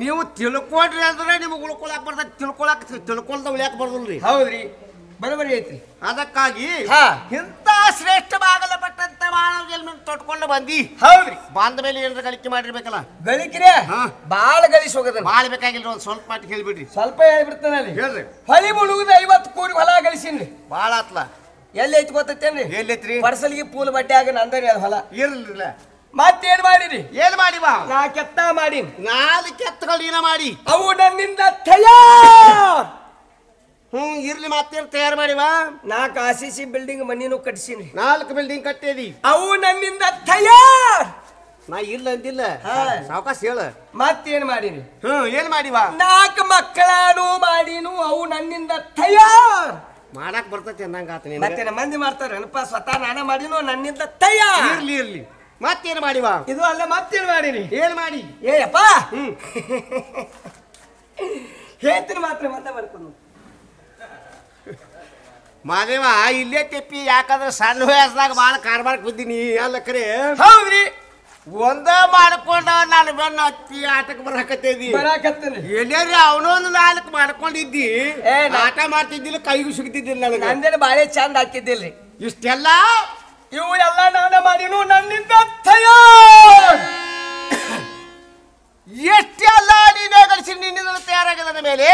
ನೀವು ತಿಳ್ಕೊಂಡ್ರಿ ಅಂದ್ರೆ ನಿಮ್ಗೆ ಉಳ್ಕೊಳಕ್ ಬರ್ತದೆ. ತಿಳ್ಕೊಳ್ದ ಉಳಿಯಾಕ ಬರ್ದಲ್ರಿ. ಹೌದ್ರಿ, ಬರೋಬರಿ ಐತ್ರಿ. ಅದಕ್ಕಾಗಿ ಇಂತ ಶ್ರೇಷ್ಠವಾಗಲಪಟ್ಟಂತ ಮಾನವ ಜನ್ಮ ತೊಟ್ಕೊಂಡು ಹೌದ್ರಿ. ಬಂದ ಮೇಲೆ ಏನಾರ ಗಳಿಕೆ ಮಾಡಿರ್ಬೇಕಲ್ಲ. ಗಳಿಕ್ರೆ ಬಾಳ ಗಳಿಸಿ ಹೋಗದ ಬಾಳ ಬೇಕಾಗಿಲ್ರಿ. ಒಂದ್ ಸ್ವಲ್ಪ ಮಾಟಿ ಹೇಳ್ಬಿಡ್ರಿ. ಸ್ವಲ್ಪ ಹೇಳ್ಬಿಡ್ತಾನಲ್ಲಿ. ಹೇಳ್ರಿ. ಹೊಳಿ ಮುಳುಗುದ 50 ಕೋಟಿ ಹೊಲ ಗಳಿಸಿನ್ರಿ. ಬಾಳ ಆತ್ಲ. ಎಲ್ಲಿ ಐತಿ ಗೊತ್ತೈತೇನ್ರಿ? ಎಲ್ಲೈತ್ರಿ? ಪರ್ಸಲ್ಗೆ ಪೂಲ್ ಬಟ್ಟೆ ಆಗ ನಂದರಿ ಅದು ಹೊಲ. ಇರ್ಲಿಲ್ಲ. ಮತ್ತೇನ್ ಮಾಡಿರಿ? ಏನ್ ಮಾಡಿವಾ? 4 ಎತ್ತ ಮಾಡಿ. 4 ಎತ್ತುಗಳು ಏನ ಮಾಡಿ? ಅವು ನನ್ನಿಂದ ತಯಾರ್. ಇರ್ಲಿ, ಮತ್ತೇನ್ ತಯಾರು ಮಾಡಿವಾ? 4 RCC ಬಿಲ್ಡಿಂಗ್ ಮನಿನೂ ಕಟ್ಸಿನಿ. 4 ಬಿಲ್ಡಿಂಗ್ ಕಟ್ಟೇದಿ. ಅವು ನನ್ನಿಂದ ತಯಾರ್. ನಾ ಇಲ್ಲ ಅಂದಿಲ್ಲ, ಸಾವಕಾಶ ಹೇಳ. ಮತ್ತೇನ್ ಮಾಡಿನಿ? ಏನ್ ಮಾಡಿವಾ? 4 ಮಕ್ಕಳಾನು ಮಾಡಿನು. ಅವು ನನ್ನಿಂದ ತಯಾರ್. ಮಾಡಾಕ್ ಬರ್ತೈತಿ ಅಂದಂಗ ಆತ. ಮತ್ತೆ ಮಂದಿ ಮಾಡ್ತಾರನಪ್ಪ, ಸ್ವತಃ ನಾನ ಮಾಡಿನು, ನನ್ನಿಂದ ತಯಾರ್. ಇರ್ಲಿ. ಮತ್ತೇನ್ ಮಾಡಿವಾ? ಇದು ಅಲ್ಲ, ಮತ್ತೇನ್ ಮಾಡಿನಿ? ಏನ್ ಮಾಡಿ? ಏಯಪ್ಪ ಹೇಳ್ತೀನಿ ಮಾತ್ರ ಮಾಡ್ಕೊಂಡು ಮಾದೇವ ಇಲ್ಲೇ ತೆಪ್ಪಿ. ಯಾಕಂದ್ರೆ ಸಣ್ಣ ವಯಸ್ಸದಾಗ ಬಾಳ ಕಾರ್ಬಾರಕ್ ಬಿದ್ದೀನಿ ಅಲ್ಲ ಕರೆ. ಹೌದ್ರಿ, ಒಂದ ಮಾಡ್ಕೊಂಡ ನಾನು ಬೆನ್ನ ಹತ್ತಿ ಆಟಕ್ಕೆ ಬರಾಕತ್ತೇದಿ. ಎಲ್ಲಾರಿ ಅವನೊಂದು 4 ಮಾಡ್ಕೊಂಡಿದ್ದಿ, ಆಟ ಮಾಡ್ತಿದ್ದಿಲ್ಲ, ಕೈಗೂ ಸಿಗ್ತಿದ್ದಿಲ್ಲ ನನಗೆ. ನಂದೇನು ಬಾಳೆ ಚಂದ ಹಾಕಿದ್ದಿಲ್ರಿ. ಇಷ್ಟೆಲ್ಲ ಇವು ಎಲ್ಲ ನಾನ ಮಾಡಿನು, ನನ್ನಿಂದ ತಯಾರ್. ಎಷ್ಟೆಲ್ಲ ನೀನೇ ಗಳಿಸಿ ನಿನ್ನಿಂದ ತಯಾರಾಗದ ಮೇಲೆ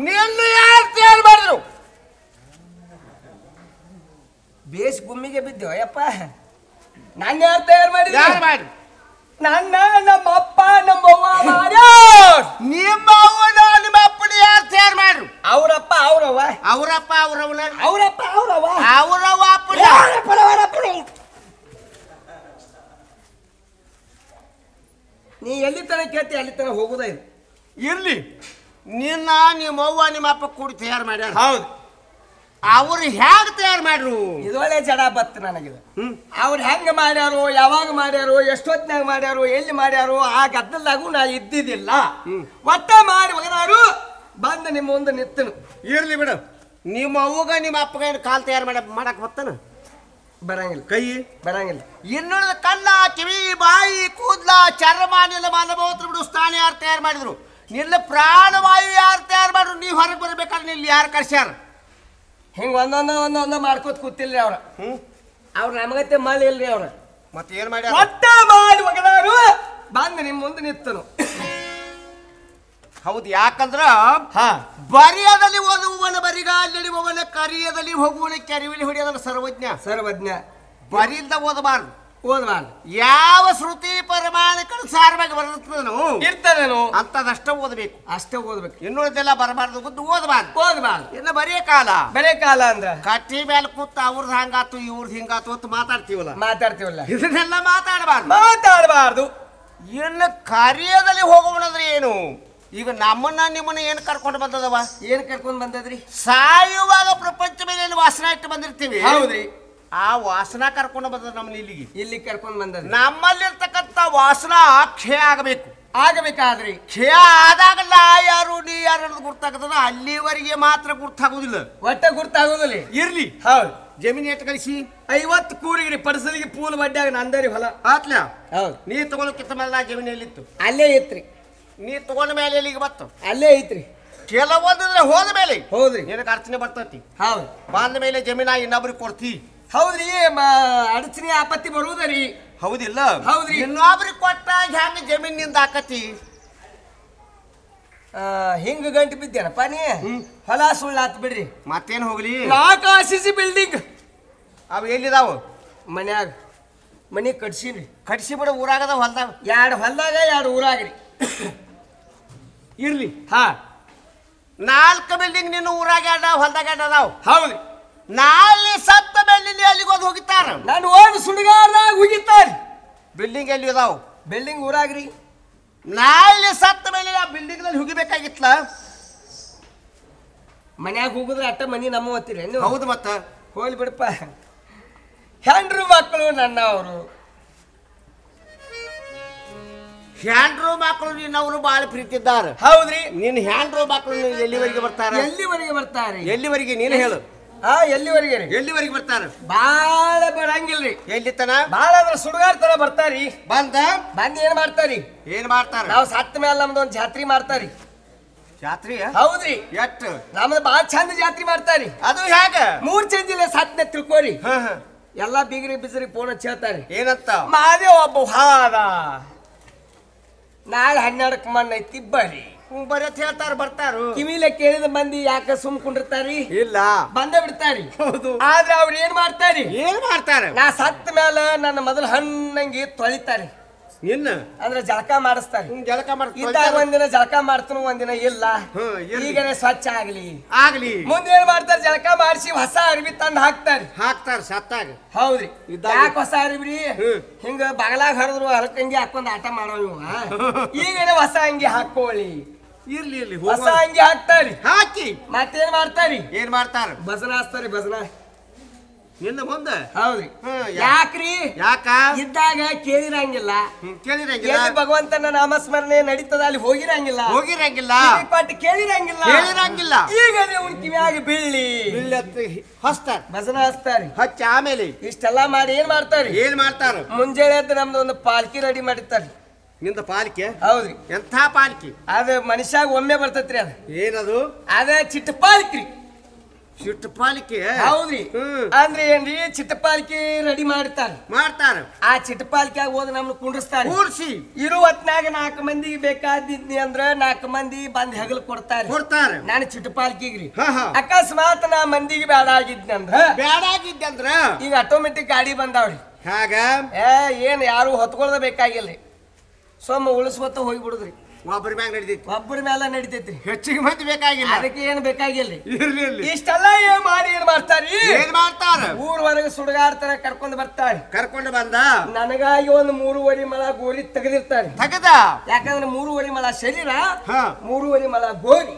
ನಿನ್ನ ಯಾರು ತಯಾರು ಮಾಡಿದ್ರು? ಬೇಸ್ ಗುಮ್ಮಿಗೆ ಬಿದ್ದೇವ ಯಪ್ಪ. ನಾನು ಯಾರು ತಯಾರು ಮಾಡಿ? ನನ್ನ ನಮ್ಮಪ್ಪ ನಮ್ಮವ್ವ ಮಾಡ್ಯಾರ. ನಿಮ್ಮ ಅವ್ವನ ನಿಮ್ಮ ಅಪ್ಪನ ಯಾರು ತಯಾರು ಮಾಡ್ರು? ಅವರಪ್ಪ ಅವರವ್ವ. ಅವರಪ್ಪ ಅವರವನ. ಅವರಪ್ಪ ಅವರವ್ವ. ಅವರವ್ವ ಅಪ್ಪನ. ನೀ ಎಲ್ಲಿ ತನ ಕೇಳ್ತಿ ಅಲ್ಲಿ ತನ ಹೋಗುದ ಇದು. ಇರ್ಲಿ, ನಿಮ್ಮ ಅವ್ವ ನಿಮ್ಮ ಅಪ್ಪ ಕೂಡಿ ತಯಾರು ಮಾಡ್ಯಾರ. ಹೌದು. ಅವ್ರು ಹ್ಯಾಂಗ ತಯಾರು ಮಾಡ್ರು? ಇದೊಳ್ಳೆ ಜಡ ಬತ್ತು ನನಗಿದು. ಅವ್ರು ಹೆಂಗ ಮಾಡ್ಯಾರೋ, ಯಾವಾಗ ಮಾಡ್ಯಾರೋ, ಎಷ್ಟೊತ್ತಿನಾಗ ಮಾಡ್ಯಾರೋ, ಎಲ್ಲಿ ಮಾಡ್ಯಾರೋ ಆ ಗದ್ದಲ್ದಾಗೂ ನಾ ಇದ್ದಿದ್ದಿಲ್ಲ. ಒಟ್ಟ ಮಾಡಿ ಒಗನಾರು ಬಂದು ನಿಮ್ಮ ಮುಂದೆ ನಿತ್ತನು. ಇರ್ಲಿ ಬಿಡು, ನಿಮ್ಮ ಅವ್ವಗ ನಿಮ್ಮ ಅಪ್ಪಗ ಏನು ಕಾಲ್ ತಯಾರು ಮಾಡಕ್ ಬತ್ತಾನ? ಬರಂಗಿಲ್ಲ. ಕೈ ಬರಂಗಿಲ್ಲ. ಇನ್ನುಳಿದ ಕಣ್ಣ, ಕಿವಿ, ಬಾಯಿ, ಕೂದ್ಲ, ಚರ್ಮ, ನಿಲ್ಲ ಮಲಮೂತ್ರ ಬಿಡು ಸ್ಥಾನ ಯಾರು ತಯಾರು ಮಾಡಿದ್ರು? ನಿಲ್ಲ ಪ್ರಾಣವಾಯು ಯಾರು ತಯಾರು ಮಾಡ್ರು? ನೀವು ಹೊರಗೆ ಬರ್ಬೇಕಾದ್ರೆ ನಿಲ್ಲಿ ಯಾರು ಕರ್ಸ್ಯಾರ? ಹಿಂಗ ಒಂದೊಂದ ಮಾಡ್ಕೋತ ಕೂತಿಲ್ರಿ ಅವ್ರ. ಅವ್ರ ನಮಗತ್ತೆ ಮಳೆ ಇಲ್ರಿ ಅವ್ರ. ಮತ್ತೆ ಏನ್ ಮಾಡ್ಯಾರ? ಒಟ್ಟ ಮಾಡಿ ಒಗನಾರು ಬಂದು ನಿಮ್ಮ ಮುಂದೆ ನಿತ್ತನು. ಹೌದು, ಯಾಕಂದ್ರ ಬರಿಯದಲ್ಲಿ ಓದುವವನ ಬರಿಗಾಲಿಡುವವನ ಕರಿಯದಲ್ಲಿ ಹೋಗುವನ ಕೆರಿವಿಲಿ ಹೊಡೆಯೋದನ್ನ ಸರ್ವಜ್ಞ. ಬರಿಯಿಂದ ಓದಬಾರ್ದು. ಯಾವ ಶ್ರುತಿ ಪ್ರಮಾಣಗಳು ಸಾರವಾಗಿ ಇರ್ತದೇನು ಅಂತದಷ್ಟ ಓದಬೇಕು. ಅಷ್ಟೇ ಓದ್ಬೇಕು. ಇನ್ನುಳಿದೆಲ್ಲ ಬರಬಾರ್ದು, ಓದಬಾರ್ದು. ಇನ್ನು ಬರೀ ಕಾಲ ಅಂದ್ರ ಕಟ್ಟಿ ಮೇಲೆ ಕೂತ್ ಅವ್ರದ್ದು ಹಂಗಾತು ಇವ್ರದ್ದು ಹಿಂಗಾತು ಅಂತ ಮಾತಾಡ್ತೀವಲ್ಲ, ಇದನ್ನೆಲ್ಲ ಮಾತಾಡಬಾರ್ದು. ಇನ್ನು ಕರಿಯದಲ್ಲಿ ಹೋಗುವನಂದ್ರೆ ಏನು? ಈಗ ನಿಮ್ಮನ್ನ ಏನ್ ಕರ್ಕೊಂಡು ಬಂದದವ? ಏನ್ ಕರ್ಕೊಂಡ್ ಬಂದದ್ರಿ? ಸಾಯುವಾಗ ಪ್ರಪಂಚ ಮೇಲೆ ವಾಸನ ಇಟ್ಟು ಬಂದಿರ್ತೀವಿ. ಹೌದ್ರಿ. ಆ ವಾಸನ ಕರ್ಕೊಂಡು ಬಂದದ ನಮ್ಮನ್ನ ಇಲ್ಲಿ ಕರ್ಕೊಂಡ್ ಬಂದದ. ನಮ್ಮಲ್ಲಿರ್ತಕ್ಕಂಥ ವಾಸನ ಕ್ಷಯ ಆಗಬೇಕಾದ್ರಿ ಕ್ಷಯ ಆದಾಗಲ್ಲ ಯಾರು ನೀ ಯಾರು ಅನ್ನೋದು ಗುರ್ತಾಗದ. ಅಲ್ಲಿವರೆಗೆ ಮಾತ್ರ ಗುರ್ತಾಗುದಿಲ್ಲ, ಒಟ್ಟ ಗುರ್ತಾಗುದಿಲ್ಲ. ಇರ್ಲಿ. ಹೌದು. ಜಮೀನು ಎಷ್ಟು ಕಳಿಸಿ? 50 ಕೂರಿಗಿರಿ ಪಡಸಲಿಗೆ ಪೂಲ್ ಬಡ್ಡ್ಯಾಗ ನಂದರಿ ಹೊಲ ಆತ್ಲ. ಹೌದು. ನೀ ತಗೊಳಕ್ಕಿಂತ ಮೇಲೆ ಜಮೀನು ಎಲ್ಲಿತ್ತು? ಅಲ್ಲೇ ಐತ್ರಿ. ನೀ ತಗೊಂಡ ಮೇಲೆ ಎಲ್ಲಿಗೆ ಬತ್ತು? ಅಲ್ಲೇ ಐತ್ರಿ. ಕೆಲವೊಂದ್ರೆ ಹೋದ ಮೇಲೆ ಹೌದ್ರಿ ನಿನಗೆ ಅರ್ಚನೆ ಬರ್ತೈತಿ. ಹೌದು. ಬಂದ ಮೇಲೆ ಜಮೀನ ಇನ್ನೊಬ್ರಿಗೆ ಕೊಡ್ತಿ. ಹೌದ್ರಿ. ಅಡಚಣೆ ಆಪತ್ತಿ ಬರುವುದರಿ. ಹೌದಿಲ್ಲ? ಹೌದ್ರಿ. ಇನ್ನೊಬ್ರಿಗೆ ಕೊಟ್ಟಾಗ ಹೆಂಗ ಜಮೀನಿಂದ ಆಕತಿ? ಹಿಂಗ ಗಂಟು ಬಿದ್ದೇನಪ್ಪ ನೀ. ಹೊಲ ಸುಳ್ಳಾತ್ ಬಿಡ್ರಿ. ಮತ್ತೇನ್ ಹೋಗ್ಲಿ? 4 RCC ಬಿಲ್ಡಿಂಗ್ ಅವು ಎಲ್ಲಿದಾವು? ಮನ್ಯಾಗ ಮನಿ ಕಟ್ಸಿನ್ರಿ. ಕಟ್ಸಿ ಬಿಡ. ಊರಾಗದ ಹೊಲ್ದಾಗ 2 ಹೊಲ್ದಾಗ 2 ಊರಾಗ್ರಿ. ಇರ್ಲಿ. 4 ಬಿಲ್ಡಿಂಗ್ ನಿನ್ನ ಊರಾಗ ಹೊಲ್ದಾಗ ಅದಾವ. ಹೌದ್ರಿ. 4 ಸತ್ತ ಮೇಲೆ ಅಲ್ಲಿಗೆ ಹೋಗಿತ್ತಾರ. ನಾನು ಹೋಗಿ ಸುಡುಗಾರದಾಗ ಹೋಗಿತ್ತಾರ. ಬಿಲ್ಡಿಂಗ್ ಎಲ್ಲಿ ಅದಾವ? ಬಿಲ್ಡಿಂಗ್ ಊರಾಗ್ರಿ. 4 ಸತ್ತ ಮೇಲೆ ಆ ಬಿಲ್ಡಿಂಗ್ ನಲ್ಲಿ ಹೋಗಿಬೇಕಾಗಿತ್ಲ. ಮನ್ಯಾಗ ಹೋಗುದ್ರೆ ಅಟ್ಟ ಮನಿ ನಮ್ಮ ಓದ್ತೀರಿ? ಹೌದು. ಮತ್ತ ಹೋಗ್ಲಿ ಬಿಡಪ್ಪ. ಹೆಂಡ್ರು ಮಕ್ಕಳು ನನ್ನ ಅವರು. ಹ್ಯಾಂಡ್ರು ಮಕ್ಕಳು ನಿನ್ನವರು ಬಾಳ ಪ್ರೀತಿ ಇದ್ದಾರೆ. ಹೌದ್ರಿ. ನಿನ್ನ ಹ್ಯಾಂಡ್ರು ಮಕ್ಕಳು ಎಲ್ಲಿವರೆಗೆ ಬರ್ತಾರೆ? ಎಲ್ಲಿವರೆಗೆ ನೀನು ಹೇಳು. ಎಲ್ಲಿವರೆಗೆ ಬರ್ತಾರ? ಬಾಳ ಬರಂಗಿಲ್ರಿ. ಎಲ್ಲಿ ತನ? ಬಾಳ ಅಂದ್ರ ಸುಡುಗಾರ ತರ ಬರ್ತಾರಿ. ಬಂದ ಏನ್ ಮಾಡ್ತಾರಿ? ನಾವು ಸತ್ತ ಮೇಲೆ ನಮ್ದು ಒಂದ್ ಜಾತ್ರೆ ಮಾಡ್ತಾರಿ. ಜಾತ್ರೆ? ಹೌದ್ರಿ. ಎಷ್ಟು? ನಮ್ದು ಬಾಳ ಚಂದ ಜಾತ್ರೆ ಮಾಡ್ತಾರಿ. ಅದು ಹೇಗ? 3 ಚಂದಿಲ್ಲ ಸತ್ನ ತಿಳ್ಕೋರಿ. ಎಲ್ಲಾ ಬಿಗ್ರಿ ಬಿಸ್ರಿ ಫೋನ್ ಹಚ್ಚಾರಿ. ಏನಂತ? ಮಾದೇ ಒಬ್ಬ ಹಾದ ನಾಳೆ 12ಕ್ಕೆ ಮಣ್ಣ ಐತಿ ಬರ್ರಿ. ಬರತ್ ಹೇಳ್ತಾರ, ಬರ್ತಾರು. ಕಿವಿಲೆ ಕೇಳಿದ ಮಂದಿ ಯಾಕ ಸುಮ್ಕೊಂಡಿರ್ತಾರಿ? ಇಲ್ಲ, ಬಂದ ಬಿಡ್ತಾರಿ. ಹೌದು. ಆದ್ರೆ ಅವ್ರ ಏನ್ ಮಾಡ್ತಾರಿ? ನಾ ಸತ್ತ ಮೇಲೆ ನನ್ನ ಮೊದಲು ಹಣ್ಣಂಗಿ ತೊಳಿತಾರಿ. ನಿನ್ನ ಅಂದ್ರೆ ಜಳಕ ಮಾಡಿಸ್ತಾರಿ. ಜಳಕ ಇದ್ದಾಗ ಒಂದಿನ ಜಳಕ ಮಾಡ್ತಾನು, ಒಂದಿನ ಇಲ್ಲ. ಈಗನೇ ಸ್ವಚ್ಛ ಆಗ್ಲಿ. ಮುಂದೆ ಏನ್ ಮಾಡ್ತಾರ? ಜಳಕ ಮಾಡಿಸಿ ಹೊಸ ಅರ್ಬಿ ತಂದು ಹಾಕ್ತಾರ ಸತ್ತಾಗ. ಹೌದ್ರಿ. ಯಾಕೆ ಹೊಸ ಅರ್ಬಿ? ಹಿಂಗ ಬಗಲಾಗ ಹರಿದ್ರು ಹರಕಂಗಿ ಹಾಕೊಂಡ್ ಆಟ ಮಾಡೋ ಇವ. ಈಗನೇ ಹೊಸ ಅಂಗಿ ಹಾಕೊಳ್ಳಿ. ಇರ್ಲಿ. ಹೊಸ ಅಂಗಿ ಹಾಕ್ತಾರಿ. ಹಾಕಿ ಮತ್ತೇನ್ ಮಾಡ್ತಾರಿ? ಭಜನ ಹಚ್ತಾರಿ. ಭಜನ ನಿನ್ನ ಮುಂದೆ. ಹೌದ್ರಿ. ಯಾಕ್ರಿ? ಇದ್ದಾಗ ಕೇಳಿರಂಗಿಲ್ಲ. ಭಗವಂತನ ನಾಮಸ್ಮರಣೆ ನಡೀತದ, ಅಲ್ಲಿ ಹೋಗಿರಂಗಿಲ್ಲ. ಪಟ್ಟು ಕೇಳಿರಂಗಿಲ್ಲ. ಈಗ ನೀವು ಕಿವಿಯಾಗ ಬೀಳ್ಳಿ ಹಚ್ತಾರ. ಭಜನ ಹಚ್ತಾರಿ. ಹಚ್ಚ ಆಮೇಲೆ ಇಷ್ಟೆಲ್ಲಾ ಮಾಡಿ ಏನ್ ಮಾಡ್ತಾರ? ಮುಂಜಾನೆ ಎದ್ದು ನಮ್ದು ಒಂದು ಪಾಲ್ಕಿ ರೆಡಿ ಮಾಡಿರ್ತಾರಿ. ನಿಂದ ಪಾಲ್ಕಿ? ಹೌದ್ರಿ. ಎಂಥ ಪಾಲ್ಕಿ? ಅದ ಮನುಷ್ಯಾಗ ಒಮ್ಮೆ ಬರ್ತೈತ್ರಿ. ಅದ ಏನದು? ಅದ ಚಿಟ್ಟಪಾಲ್ಕಿ. ಚಿಟ್ಟಪಾಲಿಕೆ? ಹೌದ್ರಿ. ಅಂದ್ರೆ ಏನ್ರಿ? ಚಿಟ್ಟಪಾಲಿಕೆ ರೆಡಿ ಮಾಡ್ತಾರ. ಆ ಚಿಟ್ಟಪಾಲಿಕೆಯಾಗ ಹೋದ ನಮ್ನ ಕುಂಡ್ರಸ್ತಾರ. ಇರು ಹೊತ್ನಾಗ 4 ಮಂದಿಗೆ ಬೇಕಾದಿದ್ನಿ ಅಂದ್ರ 4 ಮಂದಿ ಬಂದ್ ಹೆಗಲ್ ಕೊಡ್ತಾರ. ನಾನು ಚಿಟ್ಟಪಾಲಿಕೆಗ್ರಿ. ಅಕಸ್ಮಾತ್ ನಾ ಮಂದಿಗೆ ಬೇಡ ಆಗಿದ್ನಿ ಅಂದ್ರ ಈಗ ಆಟೋಮೆಟಿಕ್ ಗಾಡಿ ಬಂದಾವ್ರಿ. ಏನ್ ಯಾರು ಹೊತ್ಕೊಳ್ದ ಬೇಕಾಗಿಲ್ರಿ. ಸೊಮ್ಮ ಉಳಿಸ್ಕೊತ ಹೋಗ್ಬಿಡುದ್ರಿ. ಒಬ್ಬರ ಮ್ಯಾಲ ನಡಿತೈತ್ರಿ. ಹೆಚ್ಚಿಗೆ ಮಂದಿ ಬೇಕಾಗಿಲ್ಲ. ಅದಕ್ಕೆ ಏನ್ ಬೇಕಾಗಿಲ್ರಿ. ಇಷ್ಟೆಲ್ಲ ಮಾಡಿ ಏನ್ ಮಾಡ್ತಾರ? ಊರ್ ಹೊರಗ ಸುಡುಗಾಡ್ತಾನೆ ಕರ್ಕೊಂಡು ಬರ್ತಾಳೆ. ಕರ್ಕೊಂಡು ಬಂದ ನನಗಾಗಿ ಒಂದು 3.5 ಮೊಳ ಗೋರಿ ತೆಗೆದಿರ್ತಾರೆ. ತೆಗೆದ ಯಾಕಂದ್ರೆ 3.5 ಮೊಳ ಶರೀರ, 3.5 ಮೊಳ ಗೋರಿ.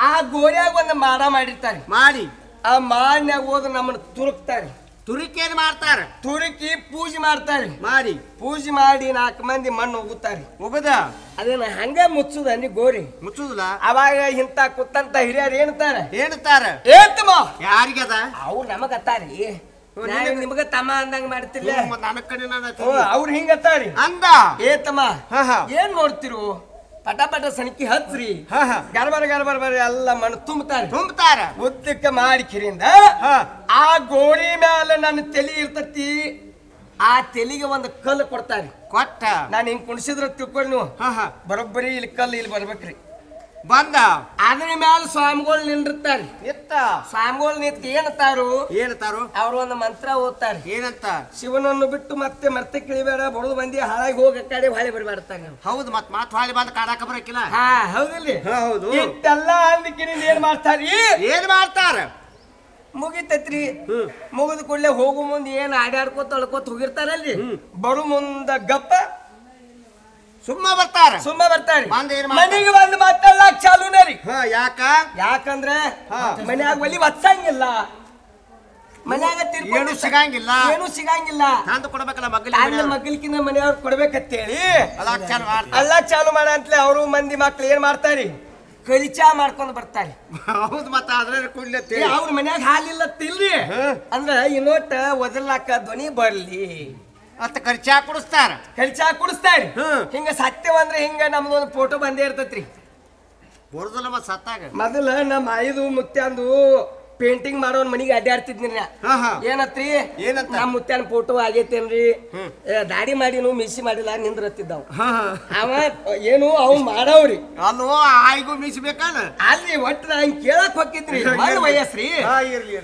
ಆ ಗೋರಿಯಾಗ ಒಂದು ಮಾಡ ಮಾಡಿರ್ತಾರೆ. ಮಾಡಿ ಆ ಮಾನ್ಯಾಗ ಹೋದ್ರೆ ನಮ್ಮನ್ನ ತುರುಕ್ತಾರೆ. ತುರಿಕೇನ್ ಮಾಡ್ತಾರ, ತುರುಕಿ ಪೂಜೆ ಮಾಡ್ತಾರೆ. ಮಾಡಿ ಪೂಜೆ ಮಾಡಿ 4 ಮಂದಿ ಮಣ್ಣು ಹೋಗುತ್ತಾರೆ. ಹೋಗದ ಅದನ್ನ ಹಂಗ ಮುಚ್ಚುದ ಅಲ್ಲಿ ಗೋರಿ ಮುಚ್ಚುದಿಲ್ಲ. ಅವಾಗ ಇಂತ ಕುತ್ತಂತ ಹಿರಿಯರು ಏನಂತಾರೆ ಏತಮ್ಮ ಯಾರಿಗದ ಅವ್ರು ನಮಗತ್ತಾರಿ, ನಿಮಗ ತಮ್ಮ ಅಂದಂಗ ಮಾಡ್ತಿಲ್ಲ, ನನ್ನ ಕಡೆ ಅವ್ರು ಹಿಂಗತ್ತಾರಿ ಅಂದ. ಏತಮ್ಮ ಏನ್ ನೋಡ್ತಿರು, ಪಟ ಪಟ ಸಣಕಿ ಹಚ್ರಿ, ಗರ್ಬರ ಗರ್ಬರ ಎಲ್ಲ ಮಣ್ಣು ತುಂಬತಾರ. ಉದ್ದಕ್ಕೆ ಮಾಡಿ ಕಿರಿಂದ ಆ ಗೋರಿ ಮ್ಯಾಲ ನನ್ನ ತಲೆ ಇರ್ತತಿ, ಆ ತೆಲಿಗೆ ಒಂದು ಕಲ್ಲು ಕೊಡ್ತಾರೆ. ಕೊಟ್ಟ ನಾನು ಹಿಂಗ್ ಕುಣಿಸಿದ್ರ ತಿಳ್ಕೊಳ್ಳಿ ನೀವು, ಬರೋಬ್ಬರಿ ಇಲ್ಲಿ ಕಲ್ಲು ಇಲ್ಲಿ ಬರ್ಬೇಕ್ರಿ. ಬಂದ ಅದ್ರ ಮ್ಯಾಲ ಸ್ವಾಮಿಗಳು ನಿಂದಿರ್ತಾರೆ. ಸ್ವಾಮಿಗಳು ನಿಂತ ಏನಂತಾರು, ಅವ್ರು ಒಂದು ಮಂತ್ರ ಓದ್ತಾರೆ. ಏನಂತ? ಶಿವನನ್ನು ಬಿಟ್ಟು ಮತ್ತೆ ಮರ್ತೆ ಕಿಳಿಬೇಡ, ಬಡದು ಮಂದಿ ಹಾಳಾಗಿ ಹೋಗ ಕಡೆ ಹೊಳೆ ಬರಬೇಡ್ತಾನೆ. ಹೌದು, ಮತ್ ಹೊಳೆ ಬಂದು ಕಾಡಾಕ ಬರಕಿಲ್ಲ. ಹೌದಿಲ್ಲ? ಹೌದು. ಇಷ್ಟೆಲ್ಲ ಅಂದಕಿನಿಂದ ಏನ್ ಮಾಡ್ತಾರ? ಮುಗಿತೈತ್ರಿ. ಮುಗಿದ ಕೂಡಲೇ ಹೋಗು ಮುಂದೆ ಏನ್ ಆಡ್ಯಾಡ್ಕೋತ ಅಳ್ಕೋತ ಹೋಗಿರ್ತಾರಲ್ಲಿ, ಬರು ಮುಂದ ಗಪ್ಪ ಸುಮ್ಮ ಬರ್ತಾರ. ಮನೆಗೆ ಬಂದು ಮಾತಾಡ್ಲಾಕ್ ಚಾಲೂನೇ ರೀ. ಯಾಕಂದ್ರೆ ಮನ್ಯಾಗ ಒಲಿ ಒತ್ಸಂಗಿಲ್ಲ, ಮನ್ಯಾಗ ಏನು ಸಿಗಂಗಿಲ್ಲ. ತಂದು ಕೊಡ್ಬೇಕಲ್ಲ ಮಗ್ಲಿಕಿನ ಮನೆಯವ್ರು ಕೊಡ್ಬೇಕಂತೇಳಿ ಅಲ್ಲ ಚಾಲು ಮಾಡ ಅಂತಲೇ ಅವರು ಮಂದಿ ಮಕ್ಳು ಏನ್ ಮಾಡ್ತಾರಿ, ಕಲಿಚಾ ಮಾಡ್ಕೊಂಡ್ ಬರ್ತಾರೆ. ಹೌದು, ಮತ್ತ ಅದ್ರ ಅವ್ರ ಮನ್ಯಾಗ ಹಾಲಿಲ್ಲ ತಿಲ್ರಿ ಅಂದ್ರ ಇನ್ನೊಟ್ಟ ಒದರ್ಲಾಕ ಧ್ವನಿ ಬರ್ಲಿ ಮತ್ತ ಖರ್ಚಾ ಕುಡಿಸ್ತಾರ. ಹಿಂಗ ಸತ್ಯವಂದ್ರೆ ಹಿಂಗ ನಮ್ದೊಂದು ಫೋಟೋ ಬಂದೇ ಇರ್ತೈತ್ರಿ. ಮೊದಲ ನಮ್ಮ 5 ಮುತ್ಯಾಂದು ಪೇಂಟಿಂಗ್ ಮಾಡೋನ್ ಮನಿಗೆ ಅಡ್ಡಾಡ್ತಿದ್ನಿ. ಏನತ್ರಿ ನಮ್ಮ ಮುತ್ಯಾನ ಫೋಟೋ ಆಗೇತೇನ್ರಿ, ದಾಡಿ ಮಾಡಿನು ಮಿಸಿ ಮಾಡಿಲ್ಲ ನಿಂದ್ರತ್ತಿದ್ದಾವ್. ಅವ ಏನು ಅವ್ ಮಾಡವ್ರಿ ಆಯ್ಗೂ ಮಿಸ್ಬೇಕಲ್ಲ ಅಲ್ಲಿ ಒಟ್ಟು ನಾ ಹಿಂಗ್ ಕೇಳಕ್ ಹೋಗಿದ್ರಿ ವಯಸ್ಸ್ರಿ.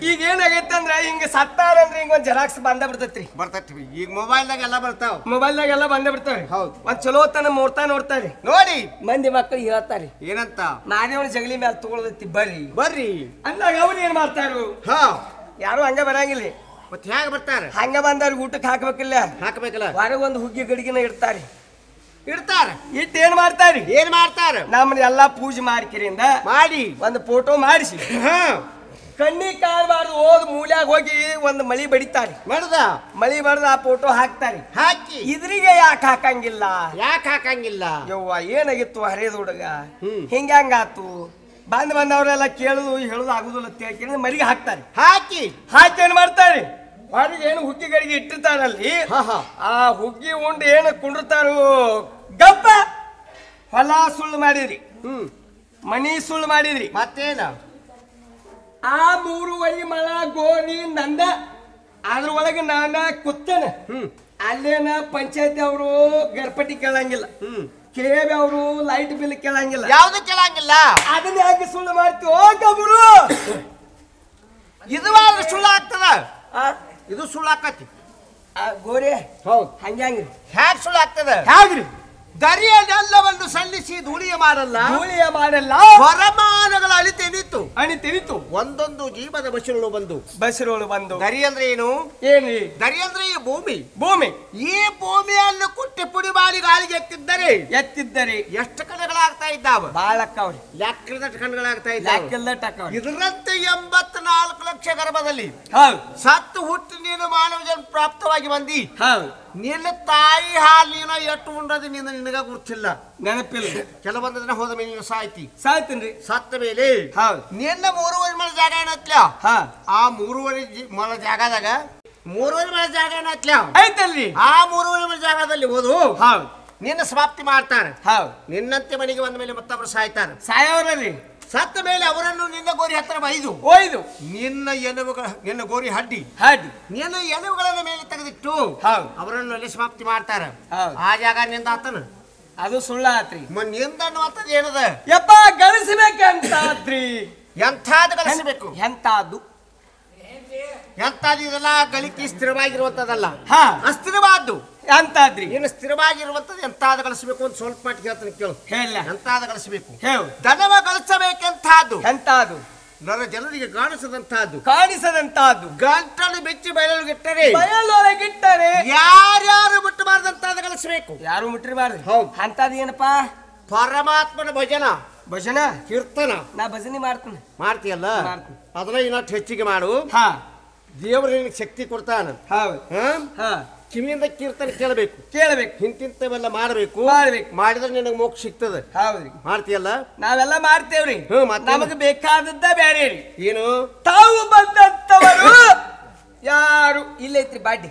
ಈಗ ಏನಾಗೈತೆ ಅಂದ್ರ ಹಿಂಗ ಸತ್ತಾರಂದ್ರೆ ಹಿಂಗ ಒಂದ್ ಜೆರಾಕ್ಸ್ ಬಂದ ಬಿಡ್ತೈತ್ರಿ. ಈಗ ಮೊಬೈಲ್ದಾಗ ಎಲ್ಲ ಬಂದ ಬಿಡ್ತಾವ್ರಿ. ಒಂದ್ ಚಲೋ ತನ ನೋಡ್ತಾರೆ ನೋಡಿ ಮಂದಿ ಮಕ್ಕಳು ಹೇಳ್ತಾರೆ ಏನಂತ, ಮಾದೇವನ ಜಗಲಿ ಮ್ಯಾಲ ತಗೊಳದೈತಿ ಬರ್ರಿ ಅಂದಾಗ ಅವ್ರು ಏನ್ ಮಾಡ್ತಾರು, ಯಾರು ಹಂಗ ಬರಂಗಿಲ್ಲ. ಮತ್ತೆ ಹೇಗೆ ಬರ್ತಾರೆ? ಹಂಗ ಬಂದಾರ ಊಟಕ್ಕೆ ಹಾಕ್ಬೇಕಲ್ಲ, ಹೊರಗೆ ಒಂದು ಹುಗ್ಗಿ ಗಡಿಗೆನ ಇಡ್ತಾರೆ. ಇಟ್ಟು ಏನ್ ಮಾಡ್ತಾರಿ, ನಮ್ಮನ್ನ ಎಲ್ಲಾ ಪೂಜೆ ಮಾಡಿ ಒಂದು ಫೋಟೋ ಮಾಡಿಸಿ ಕಣ್ಣಿ ಕಾಣಬಾರ್ದು ಹೋದ್ ಮೂಲ್ಯಾಗ ಹೋಗಿ ಒಂದು ಮಳಿ ಬಡಿತಾರೆ. ಮಳಿ ಬಡ್ದು ಆ ಫೋಟೋ ಹಾಕ್ತಾರೆ. ಇದ್ರಿಗೆ ಯಾಕೆ ಹಾಕಂಗಿಲ್ಲ ಯವ್ವ ಏನಾಗಿತ್ತು ಹರಿದ ಹುಡುಗ ಹಿಂಗಾತು ಬಂದವರೆಲ್ಲ ಕೇಳುದು ಹೇಳುದು ಆಗುದಿಲ್ಲ ಕೇಳಿ ಮರಿಗೆ ಹಾಕ್ತಾರೆ. ಹಾಕಿ ಏನ್ ಮಾಡ್ತಾರೆ, ಹೊರಗೆ ಏನು ಹುಗ್ಗಿ ಗಡಿಗೆ ಇಟ್ಟಿರ್ತಾರಲ್ಲಿ ಆ ಹುಗ್ಗಿ ಉಂಡು ಏನು ಕುಂಡಿರ್ತಾರು. ಗಪ್ಪ ಹೊಲ ಸುಳ್ಳು ಮಾಡಿದ್ರಿ, ಮನಿ ಸುಳ್ಳು ಮಾಡಿದ್ರಿ, ಮತ್ತೇನ ಆ 3.5 ಮೊಳ ಗೋರಿ ನಂದ, ಅದ್ರೊಳಗೆ ನಾನ ಕುತ್ತೇನೆ. ಅಲ್ಲೇನ ಪಂಚಾಯತಿ ಅವರು ಗರ್ಪಟಿ ಕೇಳಂಗಿಲ್ಲ, ಕೇಬಿ ಅವರು ಲೈಟ್ ಬಿಲ್ ಕೇಳಂಗಿಲ್ಲ, ಯಾವ್ದು ಕೇಳಂಗಿಲ್ಲ. ಅದನ್ನ ಯಾಕೆ ಸುಳ್ಳು ಮಾಡ್ತೀವಿ ಗಬ್ರು? ಇದು ಸುಳ್ಳು ಆಗ್ತದ, ಇದು ಸುಳ್ಳು ಆಕತಿ ಗೋರಿ. ಹೌದು, ಹಂಗ್ರಿ ಹ್ಯಾಗ್ ಸುಳ್ಳು ಆಗ್ತದ? ಹ್ಯಾಗ್ರಿ? ದರಿಯನ್ನೆಲ್ಲವನ್ನು ಸಲ್ಲಿಸಿ ಧೂಳಿಯ ಮಾಡಲ್ಲ, ವರಮಾನಗಳ ಅಣಿತೆನಿತು ಒಂದೊಂದು ಜೀವದ ಬಸಿರುಳು ಬಂದು. ದರಿ ಅಂದ್ರೆ ಏನು? ದರಿ ಅಂದ್ರೆ ಈ ಭೂಮಿ. ಈ ಭೂಮಿಯನ್ನು ಕುಟ್ಟಿ ಪುಡಿ ಮಾಡಿ ಗಾಳಿಗೆ ಎತ್ತಿದ್ದರೆ ಎಷ್ಟು ಕಣಗಳಾಗ್ತಾ ಇದ್ದಾವ? ಬಾಳಕ್ಕವ್ರಿ, ಲೆಕ್ಕದಷ್ಟು ಕಣಗಳಾಗ್ತಾ ಇದ್ದಾವೆ. ಇದರಂತೆ 84 ಲಕ್ಷ ಗರ್ಭದಲ್ಲಿ ಸತ್ತು ಹುಟ್ಟಿ ನೀನು ಮಾನವ ಜನ್ಮ ಪ್ರಾಪ್ತವಾಗಿ ಬಂದಿ. ನಿನ್ನ ತಾಯಿ ಹಾಲು ನೀನು ಎಷ್ಟು ಉಂಡದು ನಿನಗ ಗುರ್ತಿಲ್ಲ, ನೆನಪಿಲ್ಲ. ಕೆಲವೊಂದು ದಿನ ಹೋದ ಮೇಲೆ ನೀನು ಸಾಯ್ತೀನಿ. ಸತ್ತ ಮೇಲೆ ನಿನ್ನ 3.5 ಮೊಳ ಜಾಗ ಏನತ್ಲ, ಆ 3.5 ಮೊಳ ಜಾಗದಾಗ 3.5 ಮೊಳ ಜಾಗ ಏನತ್ಲ ಐತಲ್ರಿ, ಆ 3.5 ಮೊಳ ಜಾಗದಲ್ಲಿ ಹೋದು ನಿನ್ನ ಸಮಾಪ್ತಿ ಮಾಡ್ತಾರೆ. ನಿನ್ನಂತೆ ಮನೆಗೆ ಬಂದ ಮೇಲೆ ಮತ್ತೊಬ್ರು ಸಾಯ್ತಾರೆ. ಸತ್ತ ಮೇಲೆ ಅವರನ್ನು ನಿನ್ನ ಗೋರಿ ಹತ್ರ ಒಯ್ದು ನಿನ್ನ ಗೋರಿ ಹಡ್ಡಿ ನಿನ್ನ ಎಲುವುಗಳನ್ನು ಮೇಲೆ ತೆಗೆದಿಟ್ಟು ಅವರನ್ನು ಅಲ್ಲಿ ಸಮಾಪ್ತಿ ಮಾಡ್ತಾರೆ. ಆ ಜಾಗ ನಿಂದ ಆತನ, ಅದು ಸುಳ್ಳ ಆತ್ರಿ. ನಿಂದ ಅನ್ನುವಂಥದ್ದು ಏನದ? ಯಪ್ಪ ಗಳಿಸಬೇಕಂತಾದ್ರಿ. ಎಂಥದ್ದು ಗಳಿಸಬೇಕು? ಎಂತಾದ್ದು ಇದೆಲ್ಲ ಗಳಿಕೆ ಸ್ಥಿರವಾಗಿರುವಂತದಲ್ಲ, ಅಸ್ಥಿರವಾದ್ದು. ಎಂತಾದ್ರಿ? ಏನು ಸ್ಥಿರವಾಗಿರುವಂತದ್ದು ಎಂತಾದ ಗಳಿಸಬೇಕು ಅಂತ ಸ್ವಲ್ಪ ಮಟ್ಟಿಗೆ ಹೇಳ್ತಾನೆ ಕೇಳು. ಎಂತಾದ ಗಳಿಸಬೇಕು? ದನವ ಗಳಿಸಬೇಕೆಂತಾದ್ದು. ನರ ಜನರಿಗೆ ಕಾಣಿಸದಂತಹದ್ದು ಗಂಟಲು ಬೆಚ್ಚಿ ಬಯಲೊಳಗಿಟ್ಟರೆ ಯಾರ್ಯಾರು ಮುಟ್ಟಬಾರ್ದಂತ ಗಳಿಸಬೇಕು. ಯಾರು ಮುಟ್ಟಿರಬಾರ್ದು. ಹೌದು. ಅಂತದ್ ಏನಪ್ಪಾ? ಪರಮಾತ್ಮನ ಭಜನ ಕೀರ್ತನ. ನಾ ಭಜನೆ ಮಾಡ್ತೀನಿ. ಮಾಡ್ತೀಯಲ್ಲ, ಅದನ್ನ ಇನ್ನಷ್ಟು ಹೆಚ್ಚಿಗೆ ಮಾಡು. ದೇವರು ನಿನಗೆ ಶಕ್ತಿ ಕೊಡ್ತಾನ. ಕಿವಿಯಿಂದ ಕೀರ್ತನೆ ಕೇಳಬೇಕು. ಇಂತಿಂತವೆಲ್ಲ ಮಾಡಬೇಕು. ಮಾಡಿದ್ರೆ ನಿನಗೆ ಮೋಕ್ಷ ಸಿಗ್ತದೆ. ಮಾಡ್ತೀಯಲ್ಲ? ನಾವೆಲ್ಲ ಮಾಡ್ತೇವ್ರಿ. ನಮಗೆ ಬೇಕಾದದ್ದ ಬೇರೆ. ಏನು? ತಾವು ಬಂದಂತವರು ಯಾರು ಇಲ್ಲೈತ್ರಿ ಬಾಡಿ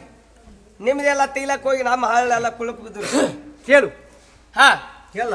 ನಿಮ್ದೆಲ್ಲ ತೆಗಿಲಕ್ ಹೋಗಿ ನಮ್ಮ ಹಾಳೆಲ್ಲ ಕುಳಕ್ ಬಿದ್ರು. ಕೇಳು. ಕೇಳ.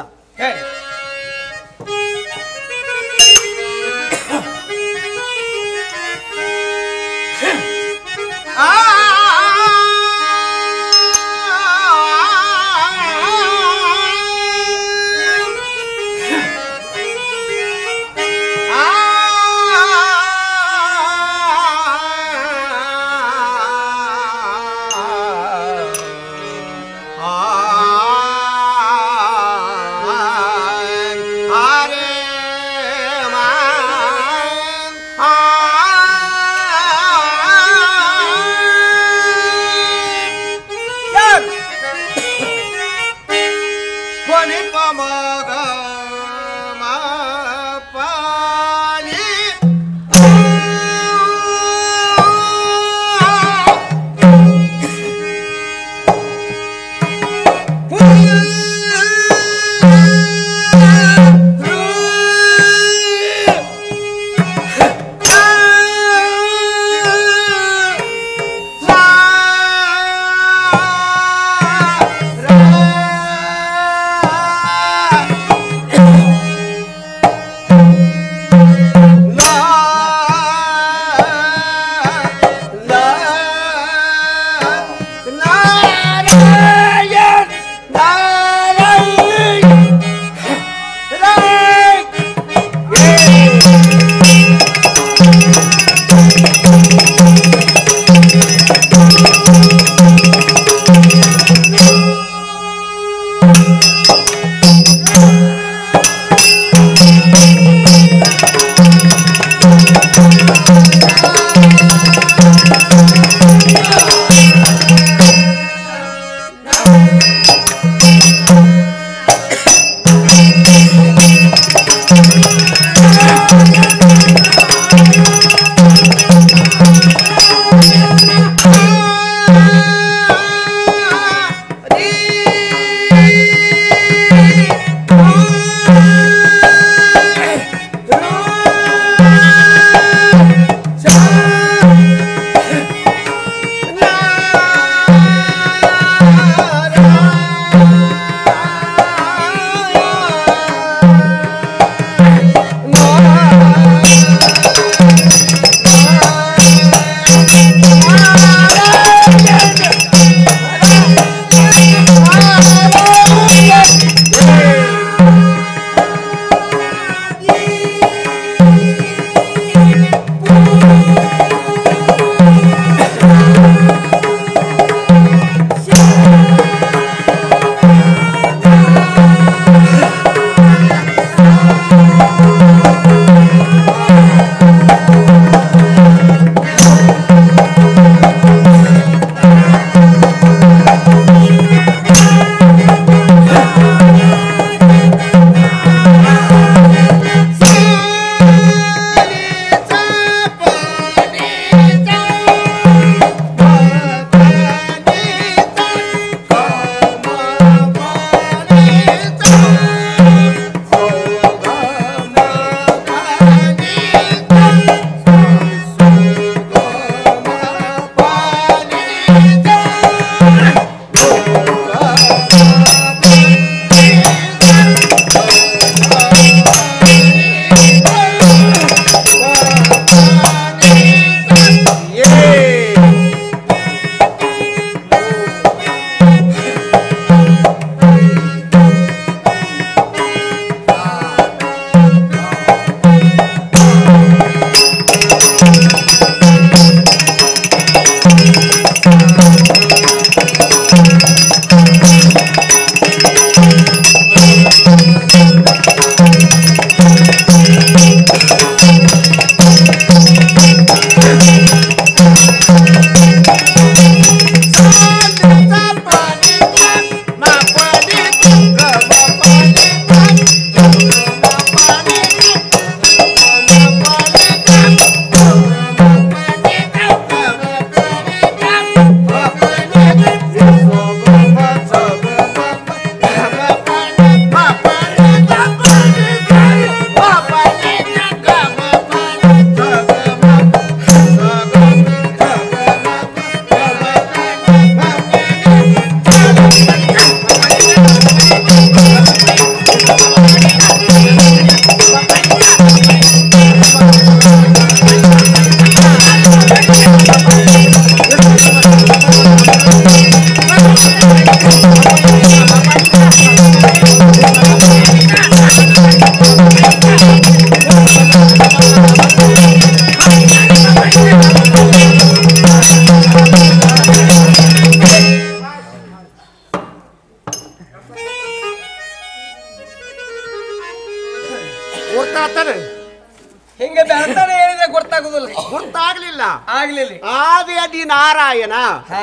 ಆದಿಯಲ್ಲಿ ನಾರಾಯಣ.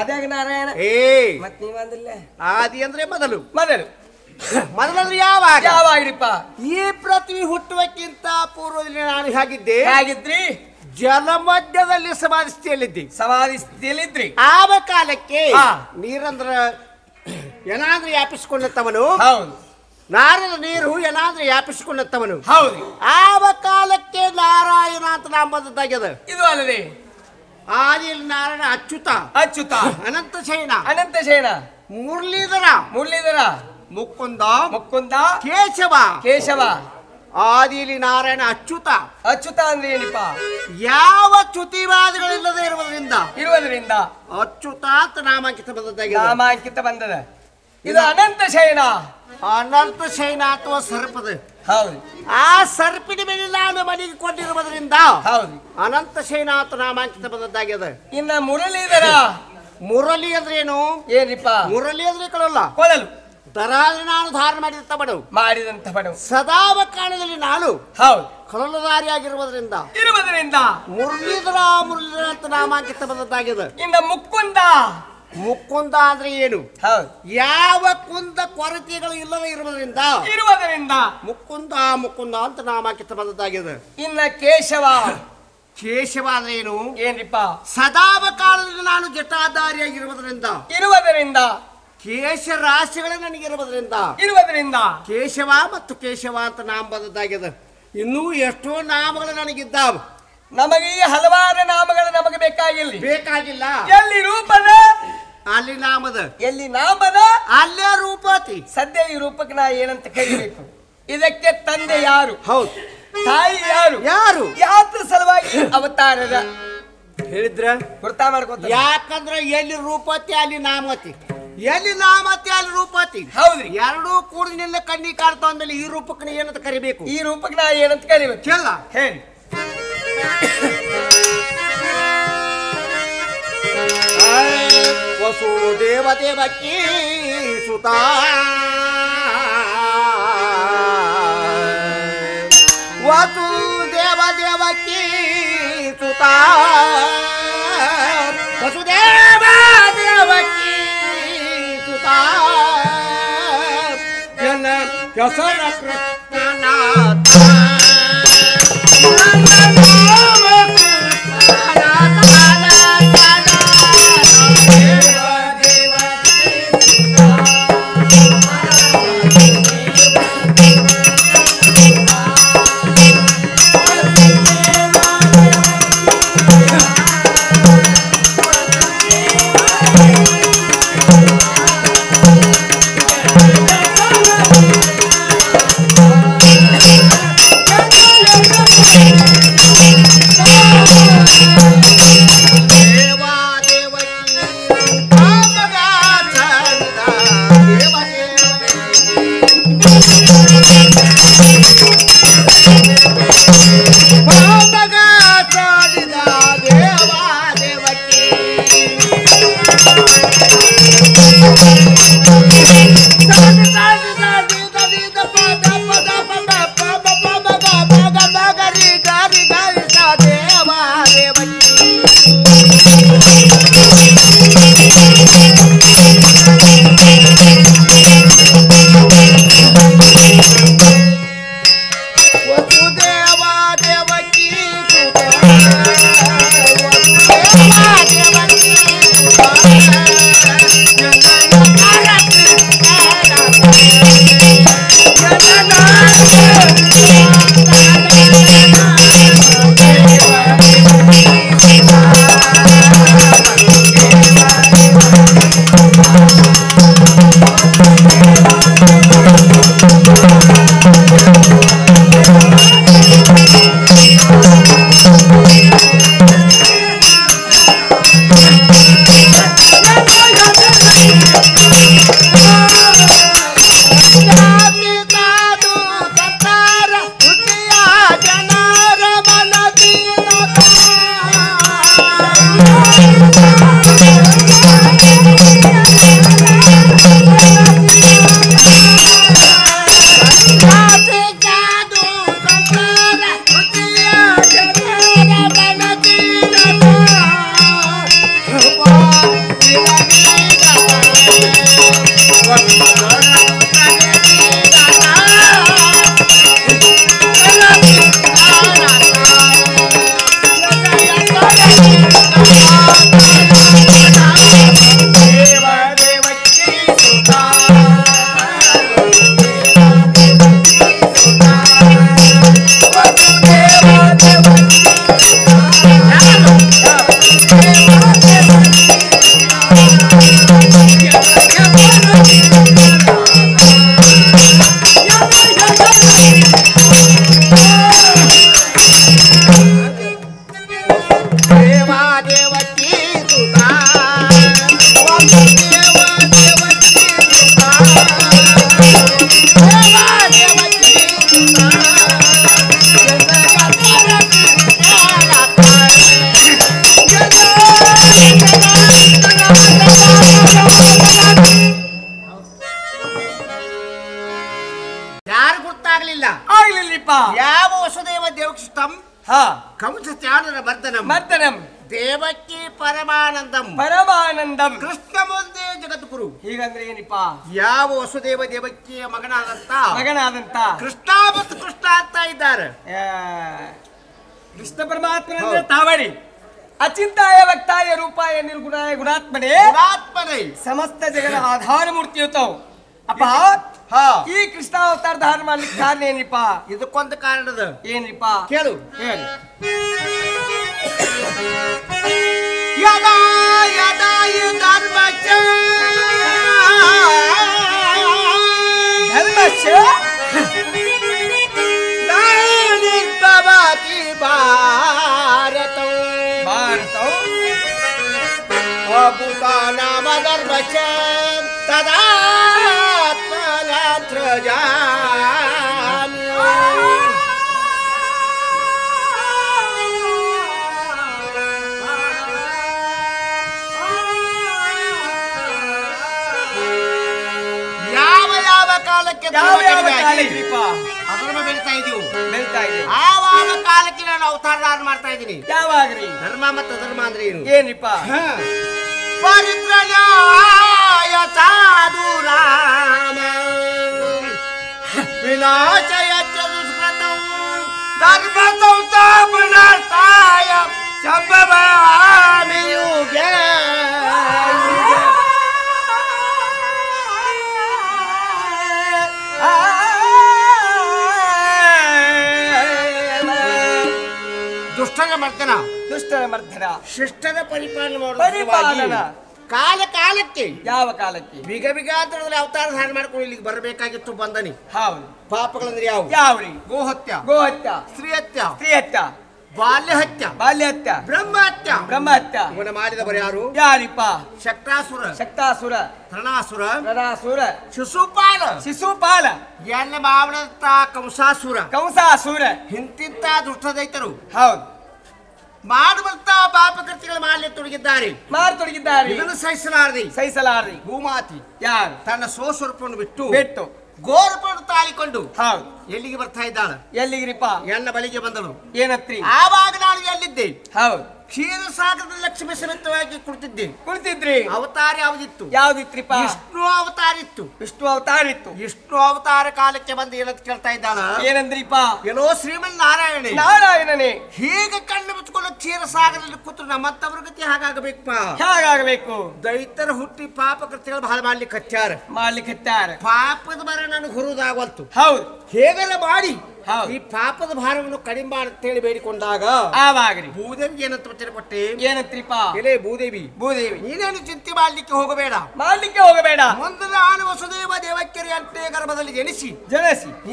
ಆದ್ಯಾಗ ನಾರಾಯಣ. ಮತ್ ನೀವಂದಿಲ್ಲ. ಆದಿ ಅಂದ್ರೆ ಮೊದಲು. ಮೊದಲು ಮೊದಲಂದ್ರೆ ಯಾವಾಗ? ಯಾವಾಗ್ರಿಪ್ಪ? ಈ ಪೃಥ್ವಿ ಹುಟ್ಟುವಕ್ಕಿಂತ ಪೂರ್ವದಲ್ಲಿ ನಾನು ಹೇಗಿದ್ದೆ? ಹೇಗಿದ್ರಿ? ಜಲ ಮಧ್ಯದಲ್ಲಿ ಸಮಾಧಿ ಸ್ಥಿತಿಯಲ್ಲಿದ್ದಿ. ಸಮಾಧಿ ಸ್ಥಿತಿಯಲ್ಲಿದ್ರಿ. ಆವ ಕಾಲಕ್ಕೆ ನೀರಂದ್ರ ಏನಾದ್ರೂ ವ್ಯಾಪಿಸಿಕೊಂಡತ್ತವನು. ಹೌದು. ನಾರದ ನೀರು ಏನಾದ್ರೂ ವ್ಯಾಪಿಸಿಕೊಂಡತ್ತವನು. ಹೌದು. ಆವ ಕಾಲಕ್ಕೆ ನಾರಾಯಣ ಅಂತ ನಾಮ ಬಂದದ್ದಾಗ್ಯದ. ಇದು ಅಲ್ಲದೆ ಆದಿಯಲ್ಲಿ ನಾರಾಯಣ ಅಚ್ಯುತ. ಅಚ್ಯುತ. ಅನಂತ ಶಯನ. ಅನಂತ ಶಯನ. ಮುರಳೀಧರ. ಮುರಳೀಧರ. ಮುಕುಂದ. ಮುಕುಂದ. ಕೇಶವ. ಕೇಶವ. ಆದಿಯಲ್ಲಿ ನಾರಾಯಣ ಅಚ್ಯುತ. ಅಚ್ಯುತ ಅಂದ್ರೆ ಏನಿಪ್ಪ? ಯಾವ ಚ್ಯುತಿವಾದಗಳಿಲ್ಲದೆ ಇರುವುದರಿಂದ ಅಚ್ಯುತ ಅಂತ ನಾಮಾಂಕಿತ ಬಂದದ್ದಾಗಿದೆ. ನಾಮಾಂಕಿತ ಬಂದದ. ಇದು ಅನಂತ ಶಯನ. ಅನಂತ ಶಯನ ಅಥವಾ ಸರ್ಪದ. ಹೌದು. ಆ ಸರ್ಪಿನ ಮೇಲೆ ನಾನು ಮನೆಗೆ ಕೊಟ್ಟಿರುವುದರಿಂದ ಹೌದು ಅನಂತ ಶಯನ ಅಂತ ನಾಮಾಂಕಿತ ಬಂದದ್ದಾಗಿದೆ. ಇನ್ನ ಮುರಳೀಧರ. ಮುರಳಿ ಅಂದ್ರೆ ಏನು? ಏನಿಪ್ಪ? ಮುರಳಿ ಅಂದ್ರೆ ಕೊಳಲ್ಲ. ಕೊಳಲು. ದರಾದ್ರೆ ನಾನು ಧಾರಣ ಮಾಡಿದಂತ ಬಡವು. ಸದಾವ ಕಾಲದಲ್ಲಿ ನಾನು ಹೌದು ಕಳಲದಾರಿಯಾಗಿರುವುದರಿಂದ ಮುರಳೀಧರ ಮುರಳೀಧರ ಅಂತ ನಾಮಾಂಕಿತ ಬಂದದ್ದಾಗಿದೆ. ಇನ್ನು ಮುಕುಂದ. ಮುಕುಂದ ಅಂದ್ರೆ ಏನು? ಯಾವ ಕುಂದ ಕೊರತೆಗಳು ಇಲ್ಲದೆ ಇರುವುದರಿಂದ ಮುಕುಂದ ಮುಕುಂದ ಅಂತ ನಾಮಾಂಕಿತ ಬಂದದ್ದಾಗಿದೆ. ಇನ್ನ ಕೇಶವ. ಕೇಶವ ಅಂದ್ರೆ ಏನು? ಏನ್ರಿಪ್ಪ? ಸದಾವ ಕಾಲದಲ್ಲಿ ನಾನು ಜಟಾಧಾರಿಯಾಗಿರುವುದರಿಂದ ಕೇಶ ರಾಶಿಗಳೇ ನನಗಿರುವುದರಿಂದ ಕೇಶವ ಮತ್ತು ಕೇಶವ ಅಂತ ನಾಮ ಬಂದದ್ದಾಗಿದೆ. ಇನ್ನೂ ಎಷ್ಟೋ ನಾಮಗಳು ನನಗಿದ್ದಾವ. ನಮಗೆ ಹಲವಾರು ನಾಮಗಳು ನಮಗೆ ಬೇಕಾಗಿಲ್ಲ. ಎಲ್ಲಿ ರೂಪದ ಅಲ್ಲಿ ನಾಮದ, ಎಲ್ಲಿ ನಾಮದ ಅಲ್ಲೇ ರೂಪತಿ. ಸದ್ಯ ಈ ರೂಪಕ್ಕೆ ನಾ ಏನಂತ ಕರೀಬೇಕು? ಇದಕ್ಕೆ ತಂದೆ ಯಾರು? ಹೌದು. ತಾಯಿ ಯಾರು? ಯಾತ್ರ ಸಲುವಾಗಿ ಅವತಾರದ ಹೇಳಿದ್ರ ಗುರ್ತಾ ಮಾಡ್ಕೊತ. ಯಾಕಂದ್ರೆ ಎಲ್ಲಿ ರೂಪತಿ ಅಲ್ಲಿ ನಾಮತಿ, ಎಲ್ಲಿ ನಾಮತಿ ಅಲ್ಲಿ ರೂಪತಿ. ಹೌದ್ರಿ. ಎರಡೂ ಕೂಡಿನಿಂದ ಕಣ್ಣಿ ಕಾಡ್ತಾ ಅಂದ್ಮೇಲೆ ಈ ರೂಪಕ್ಕೆ ಏನಂತ ಕರಿಬೇಕು? ಈ ರೂಪಕ್ಕೆ ನಾ ಏನಂತ ಕರಿಬೇಕು? ಕೇಳ ಹೇಳಿ. ವಸುದೇವ ದೇವಕೀ ಸುತ ವಸುದೇವ ದೇವಕೀ ಸುತ ವಸುದೇವ ದೇವಕೀ ಸುತ ಜನ ಹೆಸರ ಕೃಷ್ಣನಾಥ ಯಾರು ಗೊತ್ತಾಗ್ಲಿಲ್ಲ ಆಗ್ಲಿಲ್ಲಪ್ಪ ಯಾವ ವಸುದೇವ ದೇವಕೃಷ್ಣಂ ಹಾ ಕಂಸ ಚಾಣರ ಮರ್ದನಂ ಮರ್ದನಂ ದೇವಕಿ ಪರಮಾನಂದಂ ಪರಮಾನಂದಂ ಕೃಷ್ಣ ಮುಂದೆ ಜಗದ್ಗುರು. ಹೀಗಂದ್ರೆ ಏನಿಪ್ಪ ಯಾವ ವಸುದೇವ ದೇವಕಿಯ ಮಗನಾದಂತ ಕೃಷ್ಣ ಮತ್ತು ಕೃಷ್ಣ ಅಂತ ಇದ್ದಾರೆ. ಕೃಷ್ಣ ಪರಮಾತ್ಮನ ತಾವಡಿ ಅಚಿಂತಾಯ ವಕ್ತಾಯ ರೂಪಾಯ ನಿರ್ಗುಣಾಯ ಗುಣಾತ್ಮನೇ ಸಮಸ್ತ ಜಗದ ಆಧಾರ ಮೂರ್ತಿ ಇರ್ತಾವ. ಅಪ್ಪ ಈ ಕೃಷ್ಣ ಅವತಾರ ಧಾರಣ ಮಾಡ್ಲಿಕ್ಕೆ ಕಾರಣ ಏನಿಪ್ಪ? ಇದಕ್ಕೊಂದು ಕಾರಣದ ಏನಿಪ್ಪ ಕೇಳು. ಹೇಳಿ. ಯದಾ ಯದಾ ಧರ್ಮಶ್ಚ ನಿರ್ಭವತಿ ಭಾರತೌ ಭೂತಾನಾಮ ಧರ್ಮಶ್ಚ ತದಾ ಅಧರ್ಮ ಬೆಳಿತಾ ಇದೀವಿ. ಆವಾಗ ಕಾಲಕ್ಕೆ ನಾನು ಅವತಾರ ಧಾರಣ ಮಾಡ್ತಾ ಇದ್ದೀನಿ. ಯಾವಾಗ್ರಿ? ಧರ್ಮ ಮತ್ತು ಅಧರ್ಮ ಅಂದ್ರೆ ಏನು? ಏನಿಪ್ಪ? ಪರಿತ್ರಾಣಾಯ ಸಾಧೂನಾಂ ವಿನಾಶಯ ದುಷ್ಕೃತಂ ಧರ್ಮ ಸಂಸ್ಥಾಪನಾರ್ಥಾಯ ಸಂಭವಾಮಿ ಯುಗೇ. ದುಷ್ಟರ ಮರ್ದನ ಶಿಷ್ಟರ ಪರಿಪಾಲನೆ ಕಾಲ ಕಾಲಕ್ಕೆ ಯಾವ ಕಾಲಕ್ಕೆ ಬಿಗ ಬಿಗಾತ್ರದಲ್ಲಿ ಅವತಾರ ಧಾರಣ ಮಾಡ್ಕೊಂಡು ಇಲ್ಲಿಗೆ ಬರಬೇಕಾಗಿತ್ತು. ಬಂದನಿ. ಹೌದು. ಪಾಪಗಳಂದ್ರೆ ಯಾವ? ಯಾವ್ರಿ? ಗೋಹತ್ಯ, ಸ್ತ್ರೀಹತ್ಯ, ಬಾಲ್ಯಹತ್ಯ, ಬ್ರಹ್ಮಹತ್ಯ ಇವನ್ನ ಮಾಡಿದವರು ಯಾರು? ಯಾರಿಪ್ಪ? ಶಕ್ತಾಸುರ, ತೃಣಾಸುರ, ಶಿಶುಪಾಲ ಎಲ್ಲ ಮಾಡಿದಂತ ಕಂಸಾಸುರ ಇಂತಿಂತ ದುಷ್ಟ ದೈತರು ಹೌದು ಮಾಡುವಂತ ಪಾಪಕೃತ್ಯಗಳು ಮಾಡಲಿ ತೊಡಗಿದ್ದಾರೆ. ಇದನ್ನು ಸಹಿಸಲಾರದೆ ಭೂಮಾತಿ ಯಾರು ತನ್ನ ಸ್ವಸ್ವರೂಪವನ್ನು ಬಿಟ್ಟು ಗೋರೂಪವನ್ನು ತಾಳಿಕೊಂಡು ಎಲ್ಲಿಗೆ ಬರ್ತಾ ಇದ್ದಾಳೆ? ಎಲ್ಲಿಗಿರಿಪ್ಪ? ಎನ್ನ ಬಳಿಗೆ ಬಂದಳು. ಏನತ್ರಿ? ಆವಾಗ ನಾನು ಎಲ್ಲಿದ್ದೆ? ಹೌದು. ಕ್ಷೀರಸಾಗರದ ಲಕ್ಷ್ಮಿ ಸಮೇತವಾಗಿ ಕುಳಿತಿದ್ರಿ. ಅವತಾರ ಯಾವ್ದಿತ್ತು? ಯಾವ್ದಿತ್ರಿಪ್ಪ? ವಿಷ್ಣು ಅವತಾರ ಇತ್ತು. ವಿಷ್ಣು ಅವತಾರ ಕಾಲಕ್ಕೆ ಬಂದು ಏನಂತ ಕೇಳ್ತಾ ಇದ್ದಾಳ? ಏನಂದ್ರಿಪ್ಪ? ಎಲ್ಲೋ ಶ್ರೀಮನ್ ನಾರಾಯಣನೇ ಹೀಗೆ ಕಣ್ಣು ಮುಚ್ಚಿಕೊಂಡು ಕ್ಷೀರಸಾಗರದಲ್ಲಿ ಕೂತು ನಮ್ಮಂತವ್ರ ಗತಿ ಹಾಗಾಗಬೇಕು. ದೈತರ ಹುಟ್ಟಿ ಪಾಪ ಕೃತ್ಯಗಳು ಬಹಳ ಮಾಡ್ಲಿಕ್ಕೆ ಹಚ್ಚಾರ. ಪಾಪದ ಮರ ನನಗೆ ಹುರುದಾಗವಲ್ತು. ಹೌದು. ಹೇಗಲ್ಲ ಮಾಡಿ ಈ ಪಾಪದ ಭಾರವನ್ನು ಕಡಿಮೆ ಅಂತೇಳಿ ಬೇಡಿಕೊಂಡಾಗ ಆವಾಗ್ರಿ ಭೂದೇವಿಗೆ ಏನಂತ ಉತ್ತರ ಕೊಟ್ಟೆ? ಏನಂತ್ರಿಪ್ಪ? ಎಲೆ ಭೂದೇವಿ ನೀನೇನು ಚಿಂತೆ ಮಾಡ್ಲಿಕ್ಕೆ ಹೋಗಬೇಡ. ಮುಂದೆ ನಾನು ವಸುದೇವ ದೇವಕಿಯರ ಅಂಟೆ ಗರ್ಭದಲ್ಲಿ ಜನಿಸಿ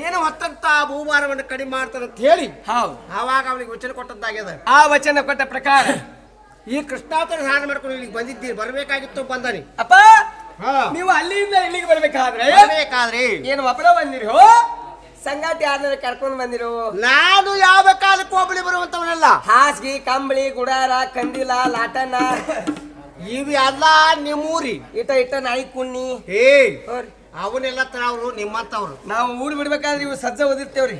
ಏನು ಹೊತ್ತಂತ ಭೂಭಾರವನ್ನು ಕಡಿಮೆ ಮಾಡ್ತಾರಂತ ಹೇಳಿ ಆವಾಗ ಅವನಿಗೆ ವಚನ ಕೊಟ್ಟದ್ದಾಗ್ಯದ. ಆ ವಚನ ಕೊಟ್ಟ ಪ್ರಕಾರ ಈ ಕೃಷ್ಣಾವತಾರ ಧಾರಣ ಮಾಡ್ಕೊಂಡು ಇಲ್ಲಿಗೆ ಬಂದಿದ್ದೀರಿ. ಬರ್ಬೇಕಾಗಿತ್ತು ಬಂದನಿ. ಅಪ್ಪ ನೀವು ಅಲ್ಲಿಂದ ಇಲ್ಲಿಗೆ ಬರ್ಬೇಕಾದ್ರೆ ಏನು ಒಬ್ಬರ ಬಂದಿರಿ? ಸಂಗಾತಿ ಯಾರನ್ನ ಕರ್ಕೊಂಡು ಬಂದಿರು? ನಾನು ಯಾವ ಕಾಲಕ್ಕೂ ಒಬ್ಬಳಿ ಬರುವಂತವನಲ್ಲ. ಹಾಸಿಗೆ, ಕಂಬಳಿ, ಗುಡಾರ, ಕಂದಿಲ, ಲಾಟನ ಇವೆಲ್ಲ ನಿಮ್ಮೂರಿ ಇಟ್ಟ ನಾಯಿ ಕುಣ್ಣಿ ಅವನ್ನೆಲ್ಲ ಅವರು ನಿಮ್ಮಂತವ್ರು. ನಾವು ಊರು ಬಿಡ್ಬೇಕಾದ್ರೆ ಇವು ಸಜ್ಜ ಓದಿರ್ತೇವ್ರಿ.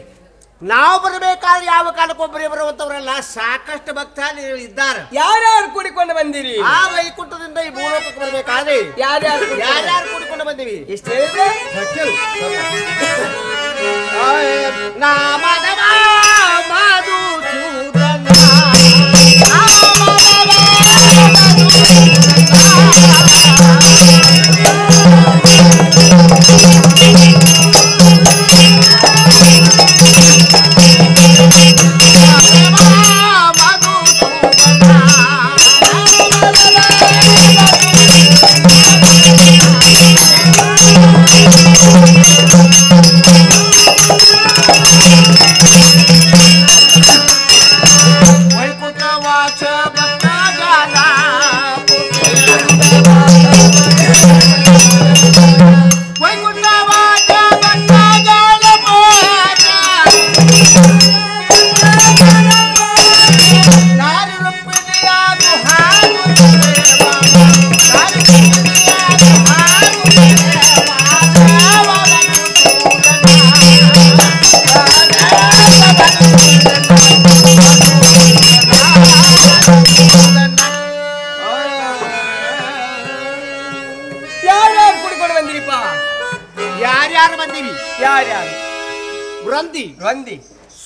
ನಾವು ಬರಬೇಕಾದ್ರೆ ಯಾವ ಕಾಲಕ್ಕೊಬ್ಬರೇ ಬರುವಂತವರೆಲ್ಲ ಸಾಕಷ್ಟು ಭಕ್ತಾದಿಗಳು ಇದ್ದಾರೆ. ಯಾರ್ಯಾರು ಕೂಡಿಕೊಂಡು ಬಂದಿರಿ? ಆ ವೈಕುಂಠದಿಂದ ಈ ಭೂಲೋಕಕ್ಕೆ ಬರಬೇಕಾದ್ರೆ ಯಾರ್ಯಾರು ಕೂಡಿಕೊಂಡು ಬಂದಿವಿ? ಇಷ್ಟ ಹೇಳಿದ್ರೆ ನಾಮದವ ಮಧುಸೂದನ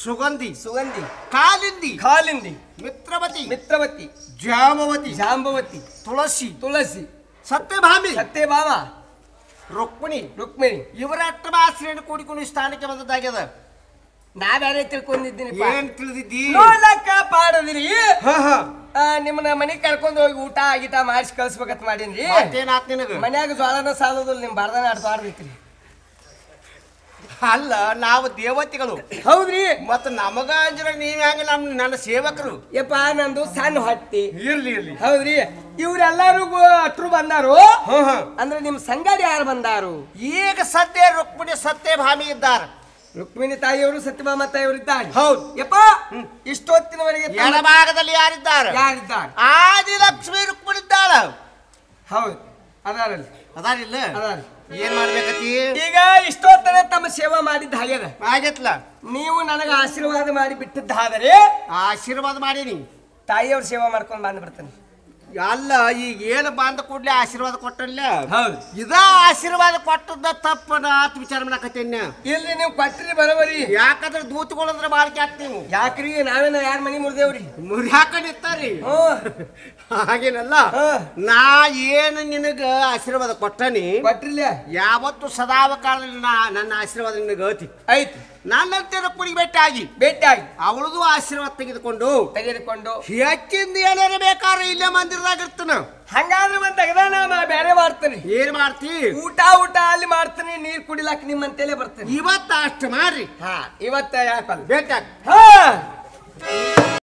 ಸುಗಂಧಿ ಸುಗಂಧಿ ಕಾಲಿಂದಿ ಕಾಲಿಂದಿ ಮಿತ್ರವತಿ ಮಿತ್ರವತಿ ಜಾಂಬವತಿ ಜಾಂಬವತಿ ತುಳಸಿ ತುಳಸಿ ಸತ್ಯಭಾಮಿ ಸತ್ಯಭಾಮ ರುಕ್ಮಿಣಿ ರುಕ್ಮಿಣಿ ಇವರ ಅಷ್ಟಮಾಶ್ರಯನ್ನು ಕೂಡಿಕೊಂಡು ಸ್ಥಾನಕ್ಕೆ ಬಂದದ್ದಾಗ್ಯದ. ನಾವ್ಯಾರೇ ತಿಳ್ಕೊಂಡಿದ್ದೀನಿ. ಏನ್ ತಿಳಿದಿದ್ದಿ? ನೋಡಕ್ಕ ಪಾಡದಿರಿ ನಿಮ್ಮನ್ನ ಮನೆ ಕರ್ಕೊಂಡು ಹೋಗಿ ಊಟ ಗೀಟ ಮಾಡಿಸಿ ಕಳ್ಸ್ಬೇಕಂತ ಮಾಡೀನ್ರಿ. ಮನ್ಯಾಗ ಜ್ವಾಳನ ಸಾಲೋದಿಲ್ಲ, ನಿಮ್ ಬಾರ್ದಾನ ಆಡ್ಬೇಕ್ರಿ. ಅಲ್ಲ, ನಾವು ದೇವತೆಗಳು ಹೌದ್ರಿ. ಮತ್ತ ನಮಗ ಅಂಜರ ನೀವ್ ಹೆಂಗ ನನ್ನ ಸೇವಕರು? ಯಪ್ಪ ನಂದು ಸಣ್ಣ ಹೊಟ್ಟಿ. ಇರ್ಲಿ ಇರ್ಲಿ. ಹೌದ್ರಿ. ಇವ್ರೆಲ್ಲಾರು ಅಟ್ರು ಬಂದಾರು ಅಂದ್ರೆ ನಿಮ್ ಸಂಗಾಡಿ ಯಾರು ಬಂದಾರು? ಈಗ ಸದ್ಯ ರುಕ್ಮಿಣಿ ಸತ್ಯಭಾಮಿ ಇದ್ದಾರೆ. ರುಕ್ಮಿಣಿ ತಾಯಿಯವರು ಸತ್ಯಭಾಮ ತಾಯಿಯವರು ಇದ್ದಾರೆ. ಹೌದು. ಯಪ್ಪ ಇಷ್ಟೊತ್ತಿನವರೆಗೆ ಎಡಭಾಗದಲ್ಲಿ ಯಾರಿದ್ದಾರೆ? ಯಾರಿದ್ದಾರೆ? ಆದಿಲಕ್ಷ್ಮಿ ರುಕ್ಮಿಣಿ ಇದ್ದಾಳ. ಹೌದು, ಅದಾರಲ್ಲಿ ಅದಾರಿಲ್ಲ. ಅದಾರ. ಏನ್ ಮಾಡ್ಬೇಕತಿ? ಈಗ ಇಷ್ಟೊತ್ತನ ತಮ್ಮ ಸೇವಾ ಮಾಡಿದ್ದ ಹಾಗ್ಯದ ಆಗತ್ಲ. ನೀವು ನನಗ ಆಶೀರ್ವಾದ ಮಾಡಿ ಬಿಟ್ಟಿದ್ದಾದರೆ ಆಶೀರ್ವಾದ ಮಾಡೀನಿ. ತಾಯಿಯವ್ರ ಸೇವಾ ಮಾಡ್ಕೊಂಡು ಬಂದ್ ಬಿಡ್ತಾನೆ. ಅಲ್ಲ, ಈಗ ಏನು ಬಂದ ಕೂಡ್ಲೆ ಆಶೀರ್ವಾದ ಕೊಟ್ಟಲ್ಲ. ಹೌದು. ಇದ ಆಶೀರ್ವಾದ ಕೊಟ್ಟದ ತಪ್ಪನ ಆತ್ ವಿಚಾರ ಮಾಡಕತ್ತೇನ. ಇಲ್ಲಿ ನೀವು ಕೊಟ್ರಿ ಬರೋಬರಿ. ಯಾಕಂದ್ರೆ ದೂತಗಳಂದ್ರೆ ಬಾಳ್ ಕ್ಯಾಟ್ ನೀವು. ಯಾಕ್ರಿ? ನಾವೇನ ಯಾರ ಮನಿ ಮುರಿದೇವ್ರಿ? ಮುರಿಯಾಕ ನಿಂತಾರಿ. ಹಾಗೇನಲ್ಲ. ನಾ ಏನು ನಿನಗ ಆಶೀರ್ವಾದ ಕೊಟ್ಟನಿ ಕೊಟ್ರಿಲ್ಲ. ಯಾವತ್ತು ಸದಾವ ಕಾಲದಲ್ಲಿ ನನ್ನ ಆಶೀರ್ವಾದ ನಿನಗ ಐತಿ. ನನ್ನಂತೆ ರುಕ್ಮಿಣಿಗೆ ಭೇಟಿಯಾಗಿ ಅವಳದು ಆಶೀರ್ವಾದ ತೆಗೆದುಕೊಂಡು ಹೆಚ್ಚಿಂದ ಏನಾರ ಬೇಕಾದ್ರೆ ಇಲ್ಲೇ ಮಂದಿರದಾಗ ಇರ್ತಾನ. ಹಂಗಾದ್ರೆ ಒಂದ್ ತೆಗೆದ ಬೇರೆ ಮಾಡ್ತೀನಿ. ಏನ್ ಮಾಡ್ತಿ? ಊಟ ಅಲ್ಲಿ ಮಾಡ್ತೀನಿ. ನೀರ್ ಕುಡಿಲಾಕ ನಿಮ್ಮಂತೇಲೆ ಬರ್ತೀನಿ. ಇವತ್ತ ಅಷ್ಟು ಮಾಡ್ರಿ. ಇವತ್ತ ಯಾಕಲ್ಲ ಭೇಟಿಯಾಗಿ.